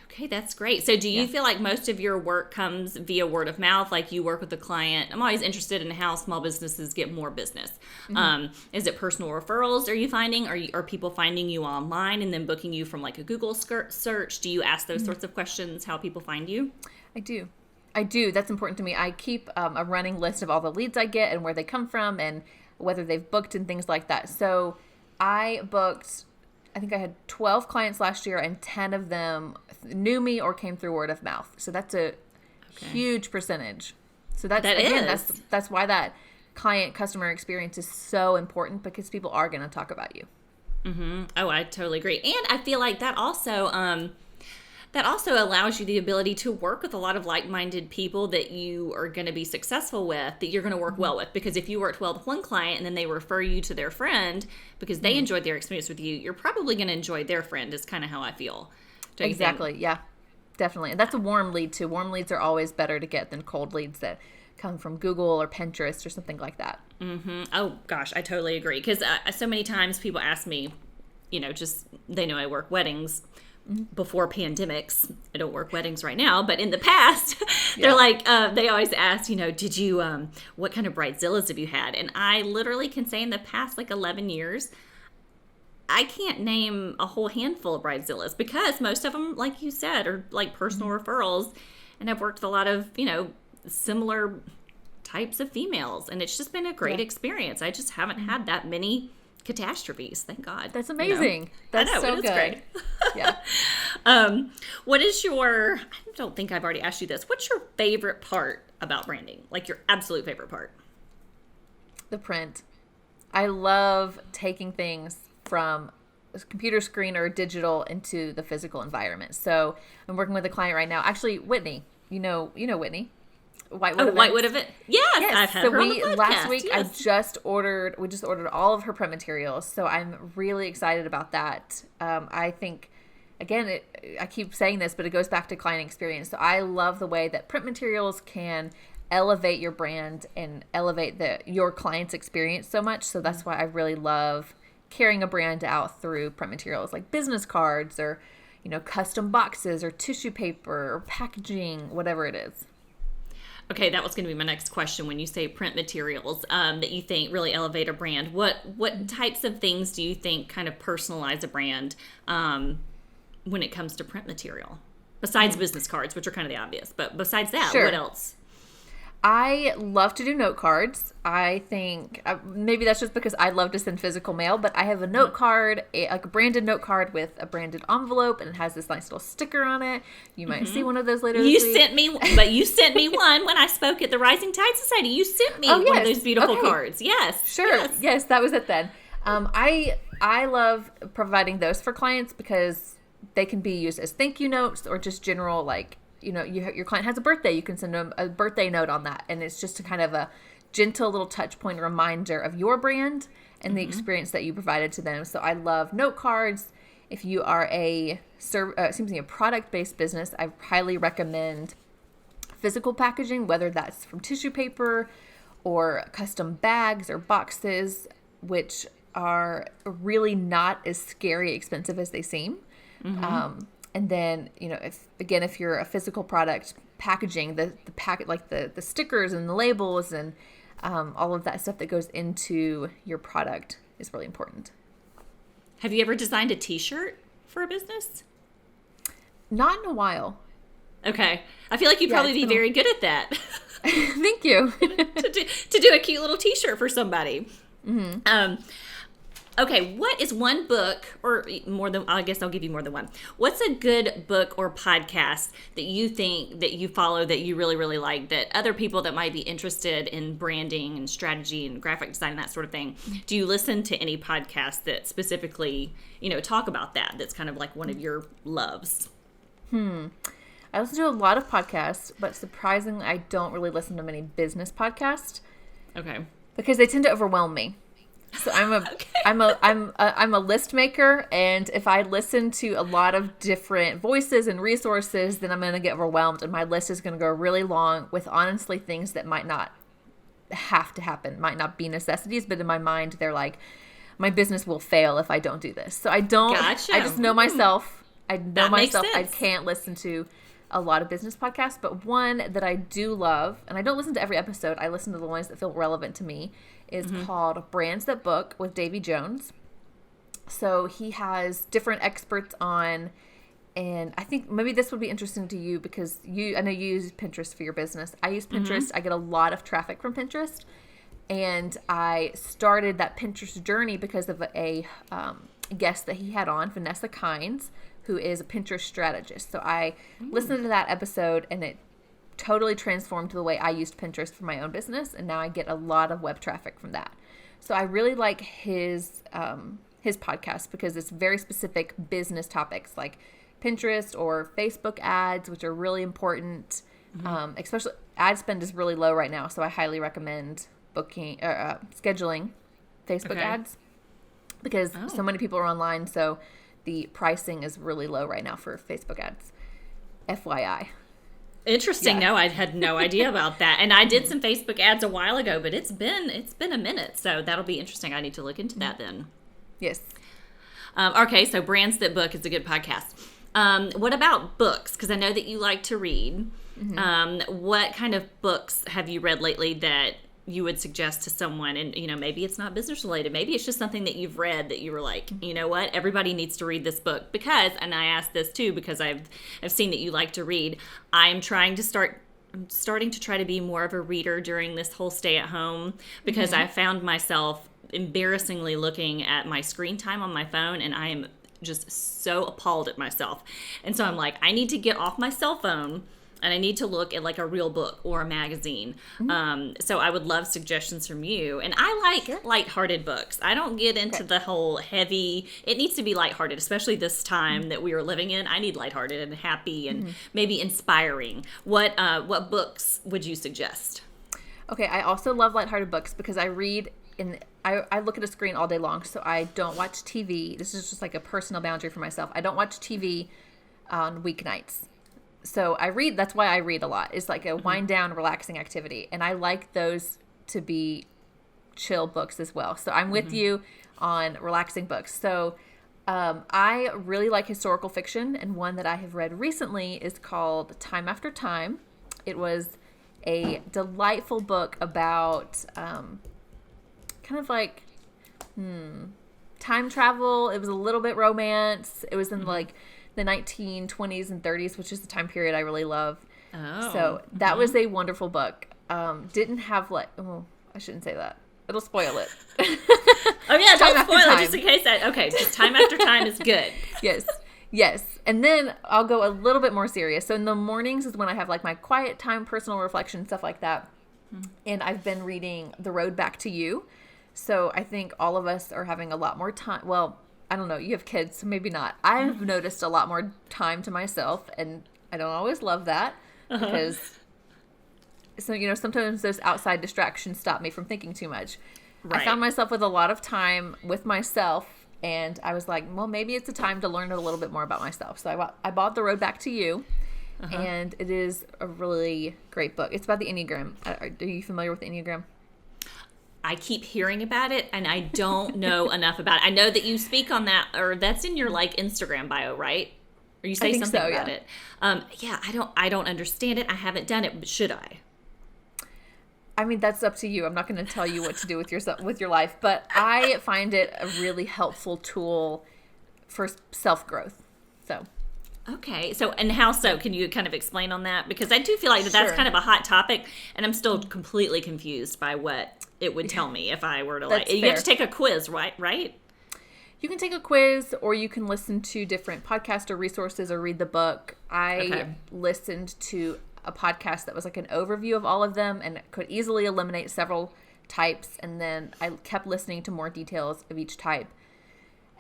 Okay, that's great. So do you feel like most of your work comes via word of mouth? Like you work with a client. I'm always interested in how small businesses get more business. Is it personal referrals are you finding? Are people finding you online and then booking you from like a Google search? Do you ask those sorts of questions, how people find you? I do. That's important to me. I keep a running list of all the leads I get and where they come from and whether they've booked and things like that. So I think I had 12 clients last year and 10 of them knew me or came through word of mouth. So that's a huge percentage. So that's why that customer experience is so important, because people are going to talk about you. Mm-hmm. Oh, I totally agree. And I feel like that also allows you the ability to work with a lot of like-minded people that you are going to be successful with, that you're going to work well with. Because if you worked well with one client and then they refer you to their friend because they enjoyed their experience with you, you're probably going to enjoy their friend, is kind of how I feel. Exactly. Yeah, definitely. And that's a warm lead too. Warm leads are always better to get than cold leads that come from Google or Pinterest or something like that. Mm-hmm. Oh gosh, I totally agree. Because so many times people ask me, just they know I work weddings. Before pandemics, I don't work weddings right now, but in the past, they're like, they always ask, did you, what kind of bridezillas have you had? And I literally can say in the past, 11 years, I can't name a whole handful of bridezillas, because most of them, like you said, are like personal referrals. And I've worked with a lot of, similar types of females. And it's just been a great experience. I just haven't had that many catastrophes, thank God. That's amazing. That's so good. Great. Yeah. What is I don't think I've already asked you this. What's your favorite part about branding? Like your absolute favorite part? The print. I love taking things from a computer screen or digital into the physical environment. So I'm working with a client right now. Actually, Whitney. You know Whitney. Whitewood event. Yes, I've had her on the podcast. Last week we just ordered all of her print materials, so I'm really excited about that. I think, again, I keep saying this, but it goes back to client experience. So I love the way that print materials can elevate your brand and elevate your client's experience so much. So that's why I really love carrying a brand out through print materials like business cards or custom boxes or tissue paper or packaging, whatever it is. Okay, that was going to be my next question. When you say print materials that you think really elevate a brand, what types of things do you think kind of personalize a brand when it comes to print material? Besides business cards, which are kind of the obvious, but besides that, what else? I love to do note cards. I think maybe that's just because I love to send physical mail, but I have a note card, like a branded note card with a branded envelope, and it has this nice little sticker on it. You might see one of those later this week. You sent me one when I spoke at the Rising Tide Society. You sent me one of those beautiful cards. Yes. Sure. Yes, that was it then. I love providing those for clients because they can be used as thank you notes or just general, your client has a birthday, you can send them a birthday note on that. And it's just a kind of a gentle little touch point reminder of your brand and the experience that you provided to them. So I love note cards. If you are a product-based business, I highly recommend physical packaging, whether that's from tissue paper or custom bags or boxes, which are really not as scary expensive as they seem. And then, if you're a physical product, packaging, the packet, like the stickers and the labels and all of that stuff that goes into your product is really important. Have you ever designed a t-shirt for a business? Not in a while. Okay. I feel like you'd probably be very good at that. Thank you. to do a cute little t-shirt for somebody. Okay, what is one book, or more than, I guess I'll give you more than one. What's a good book or podcast that you think that you follow that you really, really like, that other people that might be interested in branding and strategy and graphic design and that sort of thing, do you listen to any podcasts that specifically, talk about that, that's kind of like one of your loves? I listen to a lot of podcasts, but surprisingly, I don't really listen to many business podcasts. Okay. Because they tend to overwhelm me. So I'm a list maker, and if I listen to a lot of different voices and resources, then I'm going to get overwhelmed, and my list is going to go really long with honestly things that might not have to happen, might not be necessities, but in my mind they're like, my business will fail if I don't do this. So I don't. Gotcha. I just know myself. I know That makes myself, I sense. can't listen to a lot of business podcasts, but one that I do love, and I don't listen to every episode, I listen to the ones that feel relevant to me, is called Brands That Book with Davy Jones. So he has different experts on, and I think maybe this would be interesting to you because I know you use Pinterest for your business. I use Pinterest. I get a lot of traffic from Pinterest, and I started that Pinterest journey because of a guest that he had on, Vanessa Kynes, who is a Pinterest strategist. So I listened to that episode, and it totally transformed the way I used Pinterest for my own business, and now I get a lot of web traffic from that. So I really like his podcast because it's very specific business topics like Pinterest or Facebook ads, which are really important. Especially ad spend is really low right now, so I highly recommend scheduling Facebook ads because so many people are online. So the pricing is really low right now for Facebook ads. FYI. Interesting. Yeah. No, I had no idea about that. And I did some Facebook ads a while ago, but it's been a minute. So that'll be interesting. I need to look into that then. Yes. Okay, so Brands That Book is a good podcast. What about books? Because I know that you like to read. What kind of books have you read lately that you would suggest to someone? And, maybe it's not business related. Maybe it's just something that you've read that you were like, you know what? Everybody needs to read this book. Because, and I asked this too because I've seen that you like to read. I'm starting to try to be more of a reader during this whole stay at home because I found myself embarrassingly looking at my screen time on my phone, and I am just so appalled at myself. And so I'm like, I need to get off my cell phone and I need to look at like a real book or a magazine. So I would love suggestions from you. And I like lighthearted books. I don't get into the whole heavy. It needs to be lighthearted, especially this time that we are living in. I need lighthearted and happy and maybe inspiring. What books would you suggest? Okay, I also love lighthearted books because I read I look at a screen all day long, so I don't watch TV. This is just like a personal boundary for myself. I don't watch TV on weeknights. So I read, that's why I read a lot. It's like a wind down, relaxing activity. And I like those to be chill books as well. So I'm with you on relaxing books. So I really like historical fiction. And one that I have read recently is called Time After Time. It was a delightful book about kind of like time travel. It was a little bit romance. It was in like the 1920s and 30s, which is the time period I really love. So that was a wonderful book. Didn't have I shouldn't say that. It'll spoil it. Oh yeah, don't spoil it just in case just Time After Time is good. Yes. And then I'll go a little bit more serious. So in the mornings is when I have like my quiet time, personal reflection, stuff like that. And I've been reading The Road Back to You. So I think all of us are having a lot more time. Well, I don't know. You have kids, so maybe not. I've noticed a lot more time to myself, and I don't always love that because, sometimes those outside distractions stop me from thinking too much. Right. I found myself with a lot of time with myself, and I was like, well, maybe it's a time to learn a little bit more about myself. So I bought The Road Back to You, and it is a really great book. It's about the Enneagram. Are you familiar with the Enneagram? I keep hearing about it, and I don't know enough about it. I know that you speak on that, or that's in your like Instagram bio, right? Or you say something about it. I don't understand it. I haven't done it, but should I? I mean, that's up to you. I'm not going to tell you what to do with your life, but I find it a really helpful tool for self-growth. So. Okay. So, and how so? Can you kind of explain on that? Because I do feel like that's kind of a hot topic, and I'm still completely confused by what it would tell me if I were to you have to take a quiz, right? You can take a quiz, or you can listen to different podcasts or resources or read the book. I listened to a podcast that was like an overview of all of them and could easily eliminate several types. And then I kept listening to more details of each type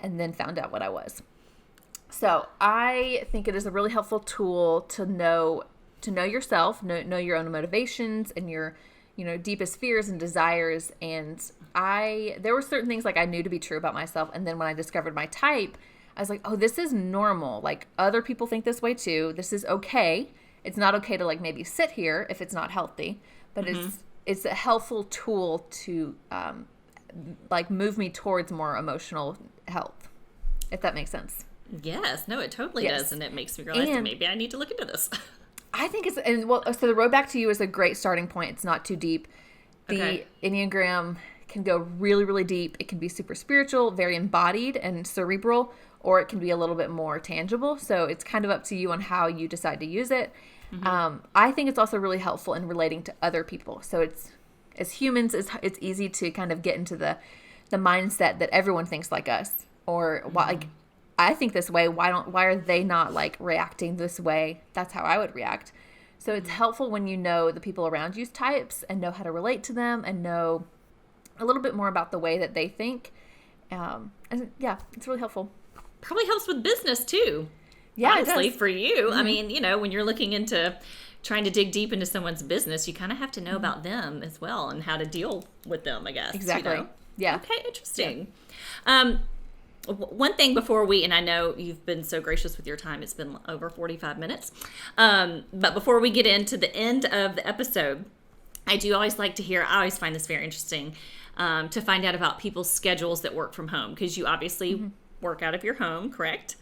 and then found out what I was. So I think it is a really helpful tool to know yourself, know your own motivations and your deepest fears and desires. And there were certain things like I knew to be true about myself. And then when I discovered my type, I was like, oh, this is normal. Like other people think this way too. This is okay. It's not okay to like maybe sit here if it's not healthy, but it's a helpful tool to like move me towards more emotional health, if that makes sense. Yes, no, it totally Yes. does. And it makes me realize that maybe I need to look into this. I think it's, and well, so the road back to you is a great starting point. It's not too deep. The Enneagram can go really, really deep. It can be super spiritual, very embodied and cerebral, or it can be a little bit more tangible. So it's kind of up to you on how you decide to use it. I think it's also really helpful in relating to other people. So it's, as humans, it's easy to kind of get into the mindset that everyone thinks like us, or like, I think this way. Why are they not like reacting this way? That's how I would react. So it's helpful when you know the people around you's types and know how to relate to them and know a little bit more about the way that they think. And yeah, it's really helpful. Probably helps with business too. Yeah, honestly, for you. I mean, when you're looking into trying to dig deep into someone's business, you kind of have to know about them as well and how to deal with them, I guess. Exactly. Yeah. Okay, interesting. Yeah. One thing before and I know you've been so gracious with your time, it's been over 45 minutes. But before we get into the end of the episode, I do always like to hear, I always find this very interesting, to find out about people's schedules that work from home, because you obviously work out of your home, correct?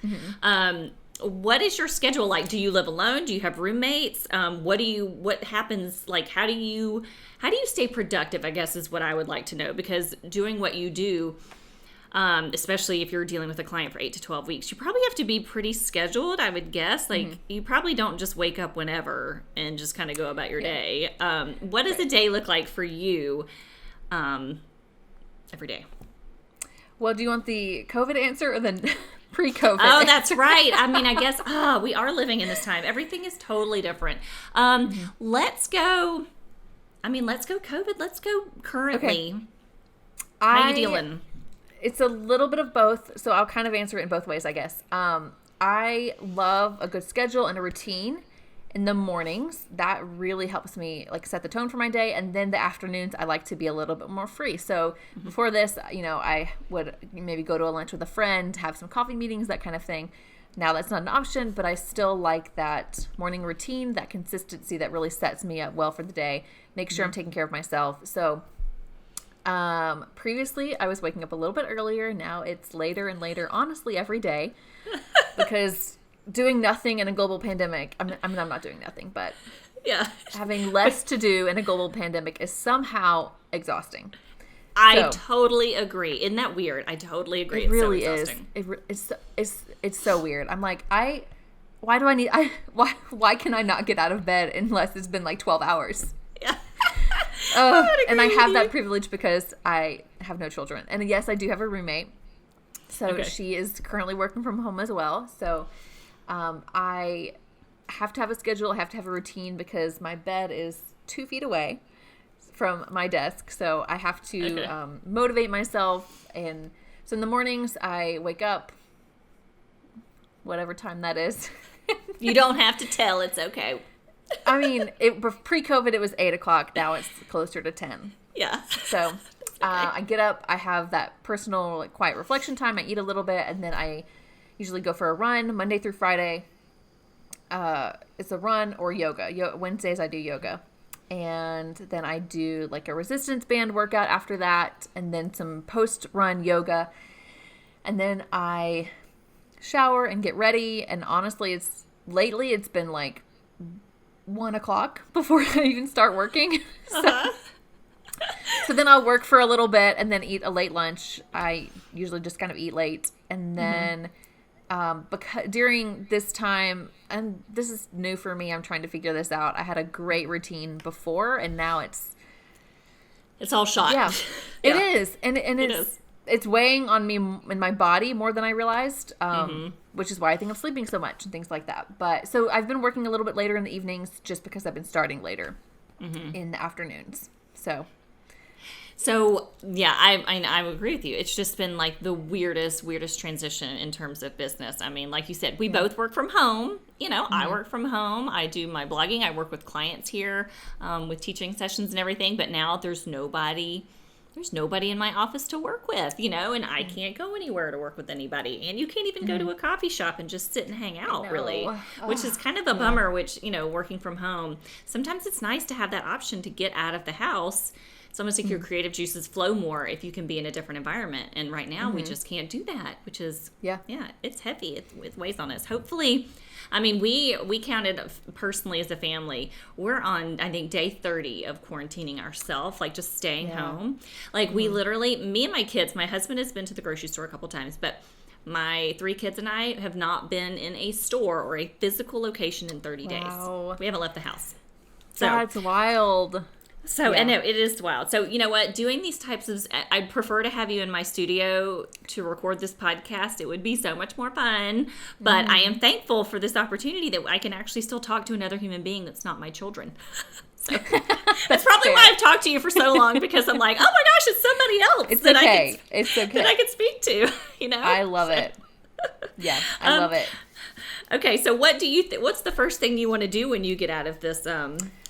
What is your schedule like? Do you live alone? Do you have roommates? What happens? Like, how do you stay productive, I guess, is what I would like to know, because doing what you do, especially if you're dealing with a client for 8 to 12 weeks, you probably have to be pretty scheduled, I would guess. Like, you probably don't just wake up whenever and just kind of go about your day. What does a day look like for you every day? Well, do you want the COVID answer or the pre-COVID? Oh, that's right. I mean, I guess, we are living in this time. Everything is totally different. Let's go COVID. Let's go currently. Okay. How are you dealing? It's a little bit of both, so I'll kind of answer it in both ways, I guess. I love a good schedule and a routine in the mornings. That really helps me like set the tone for my day, and then the afternoons I like to be a little bit more free. So before this, I would maybe go to a lunch with a friend, have some coffee meetings, that kind of thing. Now that's not an option, but I still like that morning routine, that consistency that really sets me up well for the day. Make sure I'm taking care of myself. So previously I was waking up a little bit earlier. Now it's later and later, honestly, every day, because doing nothing in a global pandemic, I'm not doing nothing, but having less to do in a global pandemic is somehow exhausting. I totally agree. Isn't that weird? I totally agree. It really is. It's so weird. I'm like, why can I not get out of bed unless it's been like 12 hours? Yeah. And I have that privilege because I have no children. And yes, I do have a roommate. So she is currently working from home as well. So I have to have a schedule. I have to have a routine because my bed is 2 feet away from my desk. So I have to motivate myself. And so in the mornings, I wake up, whatever time that is. You don't have to tell. It's okay. I mean, pre-COVID, it was 8 o'clock. Now it's closer to 10. Yeah. So I get up. I have that personal, like, quiet reflection time. I eat a little bit, and then I usually go for a run Monday through Friday. It's a run or yoga. Wednesdays, I do yoga. And then I do like a resistance band workout after that, and then some post-run yoga. And then I shower and get ready. And honestly, lately it's been like 1 o'clock before I even start working. So then I'll work for a little bit and then eat a late lunch. I usually just kind of eat late. And then because during this time, and this is new for me, I'm trying to figure this out. I had a great routine before, and now it's all shot. Yeah, it is. And it's weighing on me in my body more than I realized, which is why I think I'm sleeping so much and things like that. But so I've been working a little bit later in the evenings just because I've been starting later in the afternoons. So yeah, I agree with you. It's just been like the weirdest transition in terms of business. I mean, like you said, we both work from home. I work from home. I do my blogging. I work with clients here with teaching sessions and everything. But now there's nobody in my office to work with, and I can't go anywhere to work with anybody. And you can't even go to a coffee shop and just sit and hang out, really, which is kind of a bummer, which, working from home, sometimes it's nice to have that option to get out of the house, It's almost like your creative juices flow more if you can be in a different environment. And right now we just can't do that, which is, it's heavy. It weighs on us. Hopefully, I mean, we counted personally as a family, we're on, I think, day 30 of quarantining ourselves, like just staying home. Like we literally, me and my kids, my husband has been to the grocery store a couple times, but my 3 kids and I have not been in a store or a physical location in 30 days. We haven't left the house. So that's wild. So, and it is wild. So, you know what? Doing these types of, I'd prefer to have you in my studio to record this podcast. It would be so much more fun. But I am thankful for this opportunity that I can actually still talk to another human being that's not my children. So that's probably why I've talked to you for so long, because I'm like, oh my gosh, it's somebody else It's that okay. It's okay. that I can speak to, you know? I love it. Yeah, I love it. Okay, so what do you what's the first thing you want to do when you get out of this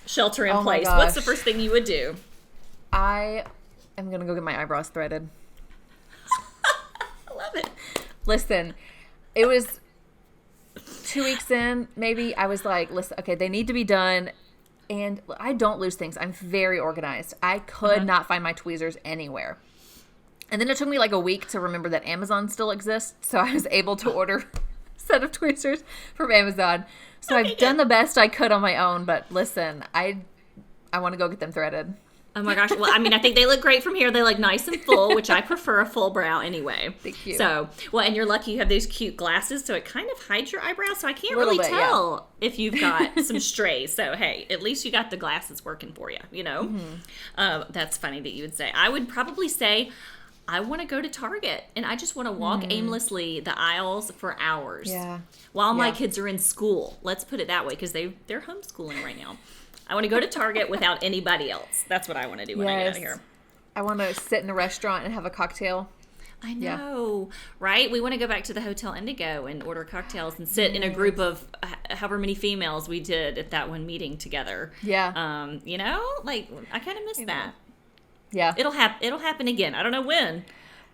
shelter in Oh my place? gosh. What's the first thing you would do? I am going to go get my eyebrows threaded. I love it. Listen, it was 2 weeks in, maybe. I was like, listen, okay, they need to be done. And I don't lose things. I'm very organized. I could not find my tweezers anywhere. And then it took me like a week to remember that Amazon still exists. So I was able to order a set of tweezers from Amazon. So I've done the best I could on my own. But listen, I want to go get them threaded. Oh my gosh. Well, I mean, I think they look great from here. They look nice and full, which I prefer a full brow anyway. Thank you. So, well, and you're lucky you have those cute glasses, so it kind of hides your eyebrows. So I can't Little really bit, tell if you've got some strays. So, hey, at least you got the glasses working for you, you know? That's funny that you would say. I would probably say, I want to go to Target and I just want to walk aimlessly the aisles for hours while my kids are in school. Let's put it that way, because they're homeschooling right now. I want to go to Target without anybody else. That's what I want to do when I get out of here. I want to sit in a restaurant and have a cocktail. I know, right? We want to go back to the Hotel Indigo and order cocktails and sit in a group of however many females we did at that one meeting together. Yeah. You know, like I kind of miss that. Yeah. It'll happen again. I don't know when,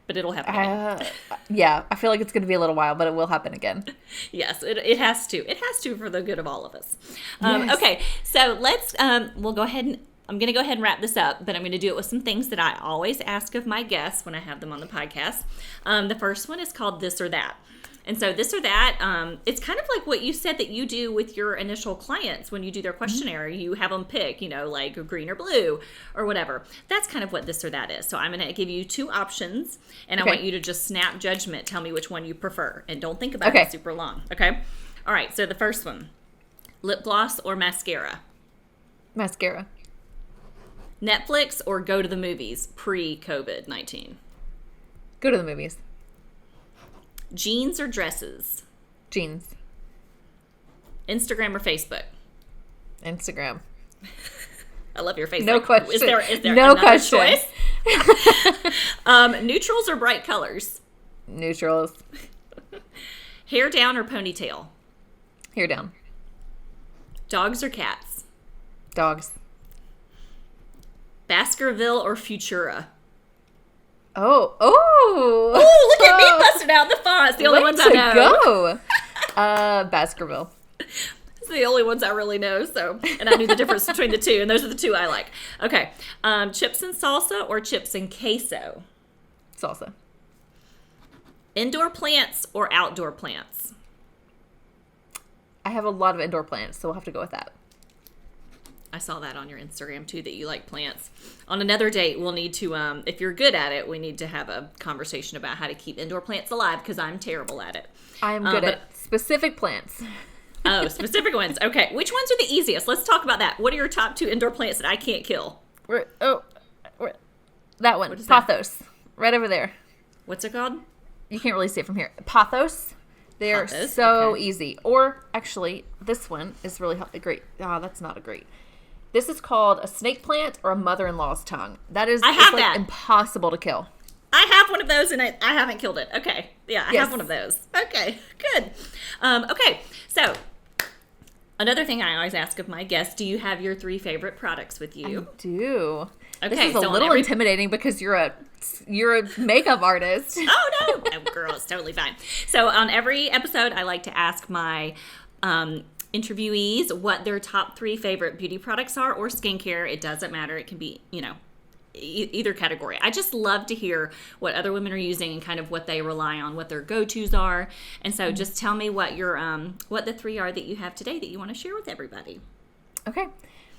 but it'll happen again. Yeah. I feel like it's going to be a little while, but it will happen again. Yes, it has to. It has to, for the good of all of us. Yes. Okay, so let's, we'll go ahead and, I'm going to go ahead and wrap this up, but I'm going to do it with some things that I always ask of my guests when I have them on the podcast. The first one is called This or That. And so this or that, it's kind of like what you said that you do with your initial clients when you do their questionnaire. You have them pick, you know, like green or blue or whatever. That's kind of what this or that is. So I'm going to give you 2 options, and I want you to just snap judgment. Tell me which one you prefer, and don't think about it super long. Okay? All right, so the first one, lip gloss or mascara? Mascara. Netflix or go to the movies pre-COVID-19? Go to the movies. Jeans or dresses? Jeans. Instagram or Facebook? Instagram. I love your face. No question. Is there no another question. choice? Neutrals or bright colors? Neutrals. Hair down or ponytail? Hair down. Dogs or cats? Dogs. Baskerville or Futura? Oh, look at me busting out the fonts. The only ones I know. Go. Baskerville. It's the only ones I really know. So, and I knew the difference between the two, and those are the 2 I like. Okay, chips and salsa or chips and queso? Salsa. Indoor plants or outdoor plants? I have a lot of indoor plants, so we'll have to go with that. I saw that on your Instagram too, that you like plants. On another date, we'll need to, if you're good at it, we need to have a conversation about how to keep indoor plants alive, because I'm terrible at it. I'm good at specific plants. Oh, specific ones. Okay. Which ones are the easiest? Let's talk about that. What are your top 2 indoor plants that I can't kill? That one. What is Pothos. That? Right over there. What's it called? You can't really see it from here. Pothos. They're so easy. Or, actually, this one is really great. Oh, that's not a great. This is called a snake plant or a mother-in-law's tongue. That is impossible to kill. I have one of those, and I haven't killed it. Okay. Yeah, I have one of those. Okay, good. Okay, so another thing I always ask of my guests, do you have your 3 favorite products with you? I do. Okay, this is a little intimidating because you're a makeup artist. Oh, no. Oh, girl, it's totally fine. So on every episode, I like to ask my interviewees what their top 3 favorite beauty products are, or skincare. It doesn't matter. It can be, either category. I just love to hear what other women are using and kind of what they rely on, what their go-tos are. And so just tell me what your what the 3 are that you have today that you want to share with everybody. Okay.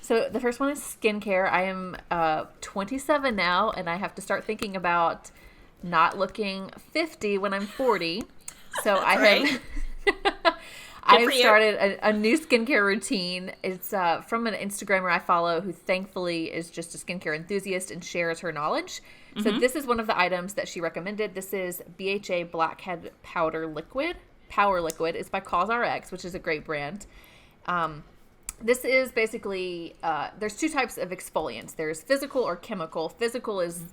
So the first one is skincare. I am 27 now, and I have to start thinking about not looking 50 when I'm 40. So I have I've started a new skincare routine. It's from an Instagrammer I follow who thankfully is just a skincare enthusiast and shares her knowledge. So this is one of the items that she recommended. This is BHA Blackhead Powder Liquid. Power Liquid. It's by CauseRx, which is a great brand. This is basically, there's 2 types of exfoliants. There's physical or chemical. Physical is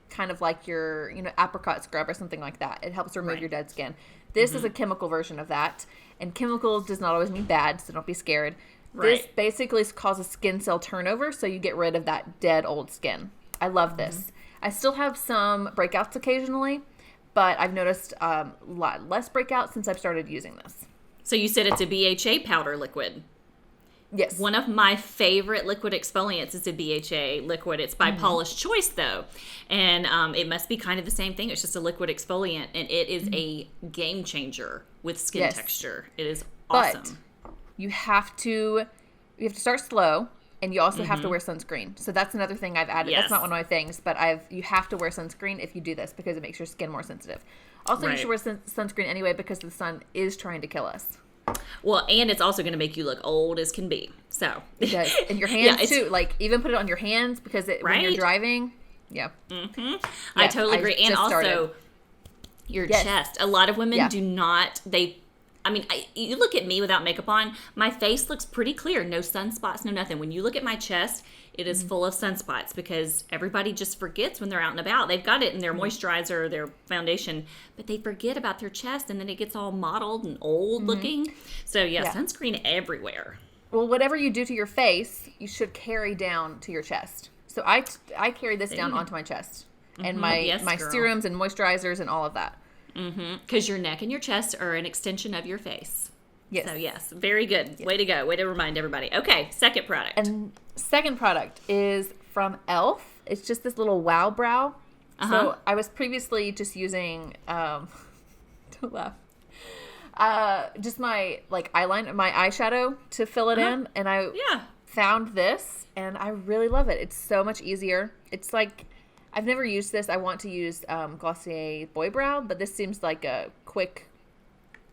kind of like your, apricot scrub or something like that. It helps remove your dead skin. This is a chemical version of that. And chemical does not always mean bad, so don't be scared. This basically causes skin cell turnover, so you get rid of that dead old skin. I love this. I still have some breakouts occasionally, but I've noticed a lot less breakouts since I've started using this. So you said it's a BHA powder liquid. Yes. One of my favorite liquid exfoliants is a BHA liquid. It's by Paula's Choice, though. And it must be kind of the same thing. It's just a liquid exfoliant. And it is a game changer with skin texture. It is awesome. But you have to start slow. And you also have to wear sunscreen. So that's another thing I've added. Yes. That's not one of my things. But you have to wear sunscreen if you do this because it makes your skin more sensitive. Also, you should wear sunscreen anyway because the sun is trying to kill us. Well, and it's also going to make you look old as can be. So it does. And your hands too. Like even put it on your hands because when you're driving. Yeah. I totally agree. And also your chest. A lot of women do not. You look at me without makeup on. My face looks pretty clear. No sunspots, no nothing. When you look at my chest, it is full of sunspots because everybody just forgets when they're out and about. They've got it in their moisturizer or their foundation, but they forget about their chest, and then it gets all mottled and old looking. So, sunscreen everywhere. Well, whatever you do to your face, you should carry down to your chest. So I carry this down onto my chest and my serums and moisturizers and all of that. Because your neck and your chest are an extension of your face. Yes. So, yes. Very good. Yes. Way to go. Way to remind everybody. Okay. Second product. And second product is from e.l.f. It's just this little wow brow. So I was previously just using, don't laugh, just my eyeliner, my eyeshadow to fill it in. And I found this and I really love it. It's so much easier. It's like, I've never used this. I want to use Glossier Boy Brow, but this seems like a quick,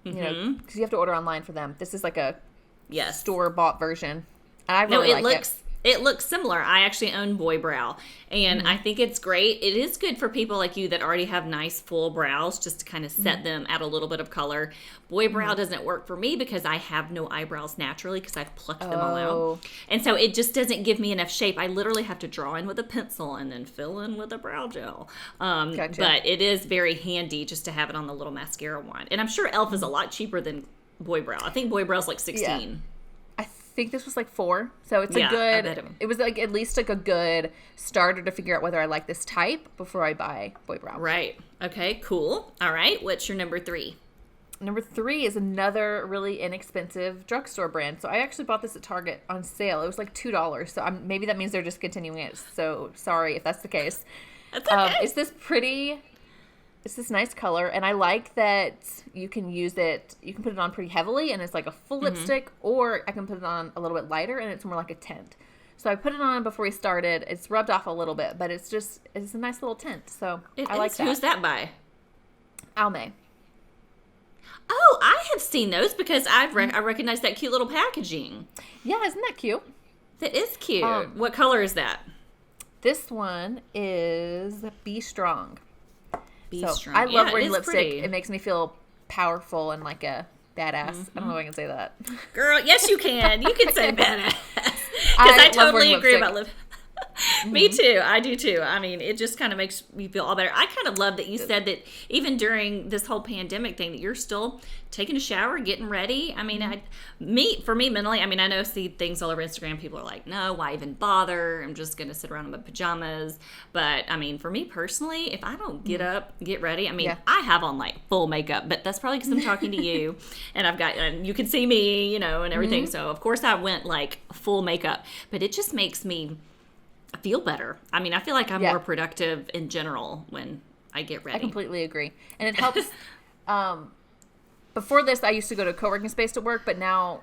because you have to order online for them. This is like a store-bought version. And I really like it. It looks similar. I actually own Boy Brow, and I think it's great. It is good for people like you that already have nice full brows, just to kind of set them, add a little bit of color. Boy Brow doesn't work for me because I have no eyebrows naturally because I've plucked them all out. And so it just doesn't give me enough shape. I literally have to draw in with a pencil and then fill in with a brow gel. Gotcha. But it is very handy just to have it on the little mascara wand. And I'm sure e.l.f. is a lot cheaper than Boy Brow. I think Boy Brow's like $16. Yeah. I think this was like $4, so it's a good. It was like at least like a good starter to figure out whether I like this type before I buy Boy Brow. Right. Okay. Cool. All right. What's your number 3? Number 3 is another really inexpensive drugstore brand. So I actually bought this at Target on sale. It was like $2. So maybe that means they're just continuing it. So sorry if that's the case. That's okay. It's this nice color, and I like that you can use it. You can put it on pretty heavily, and it's like a full lipstick, or I can put it on a little bit lighter, and it's more like a tint. So I put it on before we started. It's rubbed off a little bit, but it's a nice little tint. So I like that. Who's that by? Almay. Oh, I have seen those because I recognize that cute little packaging. Yeah, isn't that cute? That is cute. What color is that? This one is Be Strong. Strong. I love wearing lipstick. Pretty. It makes me feel powerful and like a badass. I don't know if I can say that. Girl, yes you can. You can say badass. Because I totally agree about lipstick. Me too. I do too. I mean, it just kind of makes me feel all better. I kind of love that you said that even during this whole pandemic thing that you're still taking a shower, getting ready. I mean, for me mentally, I mean, I know see things all over Instagram. People are like, no, why even bother? I'm just going to sit around in my pajamas. But I mean, for me personally, if I don't get up, get ready, I mean, I have on like full makeup, but that's probably because I'm talking to you and you can see me, and everything. So of course I went like full makeup, but it just makes me, feel better. I mean, I feel like I'm Yeah. more productive in general when I get ready. I completely agree. And it helps. Before this, I used to go to a co-working space to work, but now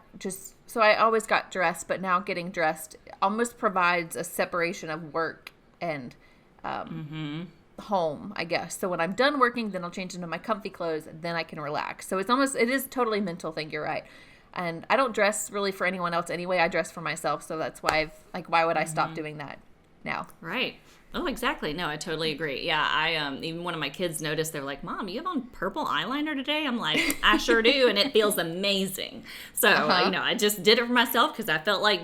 so I always got dressed, but now getting dressed almost provides a separation of work and home, I guess. So when I'm done working, then I'll change into my comfy clothes, and then I can relax. So it is totally a mental thing. You're right. And I don't dress really for anyone else anyway. I dress for myself. So that's why why would I stop doing that now? Right. Oh, exactly. No, I totally agree. Yeah, I even one of my kids noticed. They're like, "Mom, you have on purple eyeliner today?" I'm like, "I sure do," and it feels amazing. So, I just did it for myself because I felt like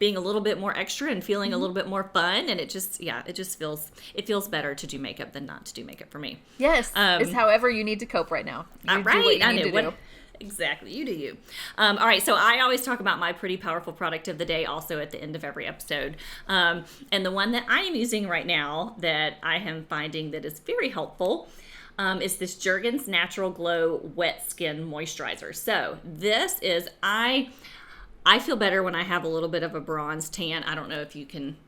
being a little bit more extra and feeling a little bit more fun, and it feels better to do makeup than not to do makeup for me. Yes, it's however you need to cope right now. You do what you need to do. Exactly. You do you. All right. So I always talk about my pretty powerful product of the day also at the end of every episode. And the one that I am using right now that I am finding that is very helpful is this Jergens Natural Glow Wet Skin Moisturizer. So this is, I feel better when I have a little bit of a bronze tan. I don't know if you can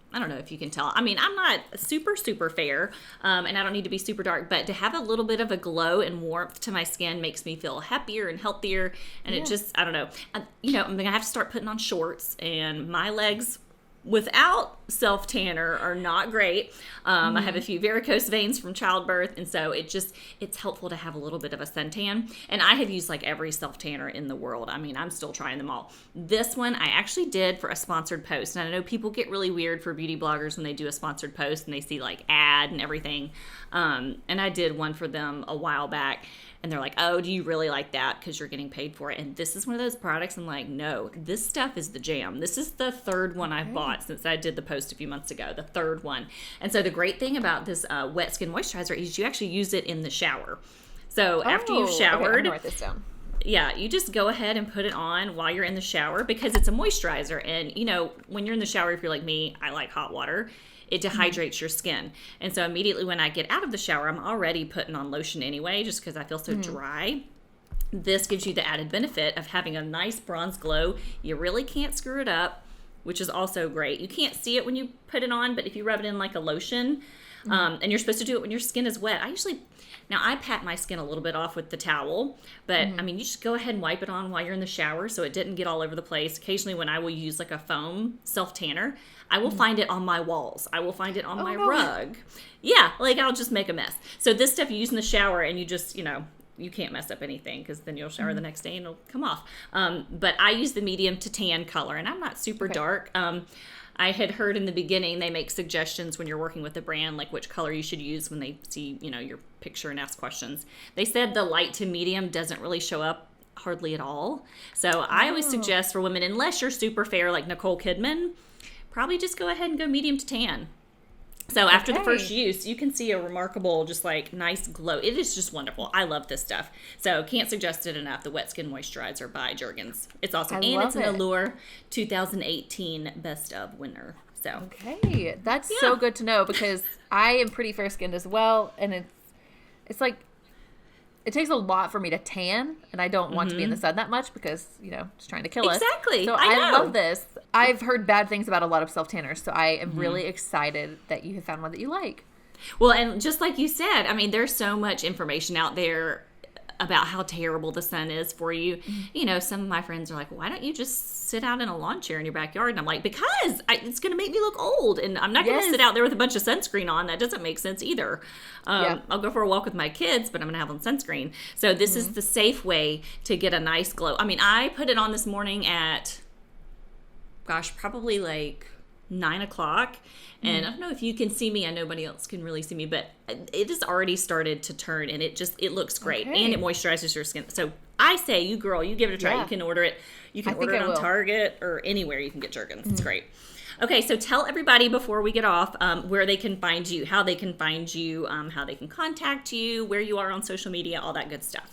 tell. I mean, I'm not super, super fair, and I don't need to be super dark, but to have a little bit of a glow and warmth to my skin makes me feel happier and healthier, and it just, I don't know. I'm going to have to start putting on shorts, and my legs without self-tanner are not great. I have a few varicose veins from childbirth, and so it's helpful to have a little bit of a suntan. And I have used like every self-tanner in the world. I mean, I'm still trying them all. This one I actually did for a sponsored post. And I know people get really weird for beauty bloggers when they do a sponsored post and they see like ad and everything. And I did one for them a while back. And they're like, "Oh, do you really like that because you're getting paid for it?" And this is one of those products I'm like, no, this stuff is the jam. This is the third one I've bought since I did the post a few months ago, the third one. And so the great thing about this wet skin moisturizer is you actually use it in the shower. So after you've showered, I'm gonna write this down. Yeah, you just go ahead and put it on while you're in the shower because it's a moisturizer. And, when you're in the shower, if you're like me, I like hot water. It dehydrates your skin. And so immediately when I get out of the shower, I'm already putting on lotion anyway, just because I feel so dry. This gives you the added benefit of having a nice bronze glow. You really can't screw it up, which is also great. You can't see it when you put it on, but if you rub it in like a lotion, and you're supposed to do it when your skin is wet. Now I pat my skin a little bit off with the towel, but I mean, you just go ahead and wipe it on while you're in the shower so it didn't get all over the place. Occasionally when I will use like a foam self-tanner, I will find it on my walls. I will find it on my rug. Yeah, like I'll just make a mess. So this stuff you use in the shower and you just, you can't mess up anything because then you'll shower the next day and it'll come off. But I use the medium to tan color and I'm not super dark. I had heard in the beginning they make suggestions when you're working with a brand, like which color you should use when they see, your picture and ask questions. They said the light to medium doesn't really show up hardly at all. So I always suggest for women, unless you're super fair like Nicole Kidman, probably just go ahead and go medium to tan. So after the first use, you can see a remarkable, just like nice glow. It is just wonderful. I love this stuff. So can't suggest it enough. The Wet Skin Moisturizer by Jergens. It's awesome. And it's an Allure 2018 Best of winner. So okay, that's so good to know because I am pretty fair skinned as well, and it's like it takes a lot for me to tan, and I don't want to be in the sun that much because it's trying to kill us. Exactly. So I love this. I've heard bad things about a lot of self-tanners, so I am really excited that you have found one that you like. Well, and just like you said, I mean, there's so much information out there about how terrible the sun is for you. Some of my friends are like, "Why don't you just sit out in a lawn chair in your backyard?" And I'm like, because it's going to make me look old, and I'm not going to sit out there with a bunch of sunscreen on. That doesn't make sense either. I'll go for a walk with my kids, but I'm going to have on sunscreen. So this is the safe way to get a nice glow. I mean, I put it on this morning at, probably like 9 o'clock. And I don't know if you can see me. I know nobody else can really see me, but it has already started to turn, and it looks great, and it moisturizes your skin. So I say, you give it a try. You can order it. You can order it on Target or anywhere you can get Jergens. It's great. Okay, so tell everybody before we get off where they can find you, how they can find you, how they can contact you, where you are on social media, all that good stuff.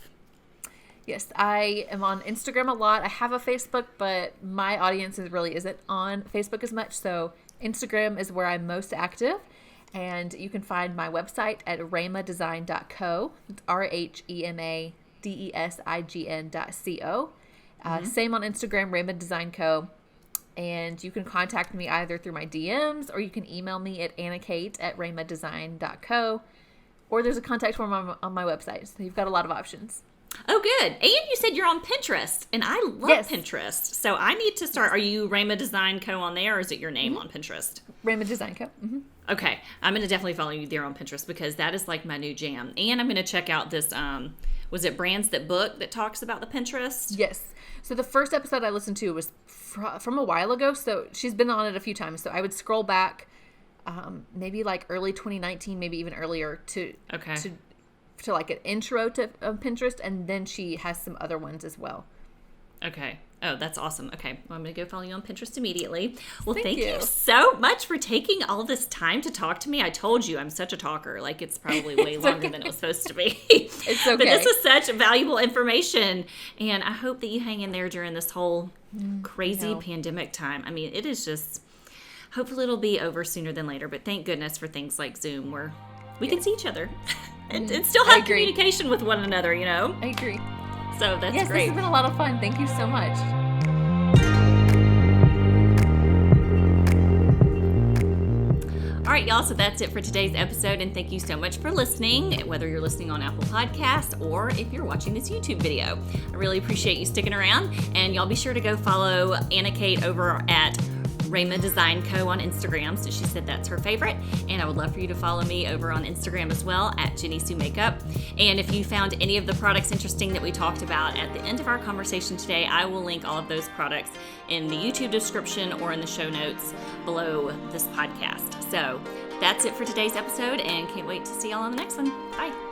Yes, I am on Instagram a lot. I have a Facebook, but my audience really isn't on Facebook as much. So Instagram is where I'm most active. And you can find my website at Rhema Design Co. It's RHEMADESIGN.co. Same on Instagram, Rhema Design Co. And you can contact me either through my DMs or you can email me at AnnaKate at Rhema Design Co. Or there's a contact form on my website. So you've got a lot of options. Oh, good. And you said you're on Pinterest, and I love Pinterest. So I need to start. Are you Rhema Design Co. on there, or is it your name on Pinterest? Rhema Design Co. Mm-hmm. Okay. I'm going to definitely follow you there on Pinterest because that is like my new jam. And I'm going to check out this, was it Brands That Book that talks about the Pinterest? Yes. So the first episode I listened to was from a while ago. So she's been on it a few times. So I would scroll back maybe like early 2019, maybe even earlier to like an intro to Pinterest, and then she has some other ones as well. Okay. Oh, that's awesome. Okay. Well, I'm going to go follow you on Pinterest immediately. Well, thank you so much for taking all this time to talk to me. I told you I'm such a talker. Like, it's probably way longer than it was supposed to be. It's okay. But this is such valuable information, and I hope that you hang in there during this whole crazy pandemic time. I mean, it is just, hopefully it'll be over sooner than later, but thank goodness for things like Zoom where we can see each other and still have communication with one another, you know? I agree. So that's great. This has been a lot of fun. Thank you so much. All right, y'all. So that's it for today's episode. And thank you so much for listening, whether you're listening on Apple Podcasts or if you're watching this YouTube video. I really appreciate you sticking around. And y'all be sure to go follow AnnaKate over at Rhema Design Co. on Instagram. So she said that's her favorite. And I would love for you to follow me over on Instagram as well at JennySue Makeup. And if you found any of the products interesting that we talked about at the end of our conversation today, I will link all of those products in the YouTube description or in the show notes below this podcast. So that's it for today's episode, and can't wait to see y'all on the next one. Bye.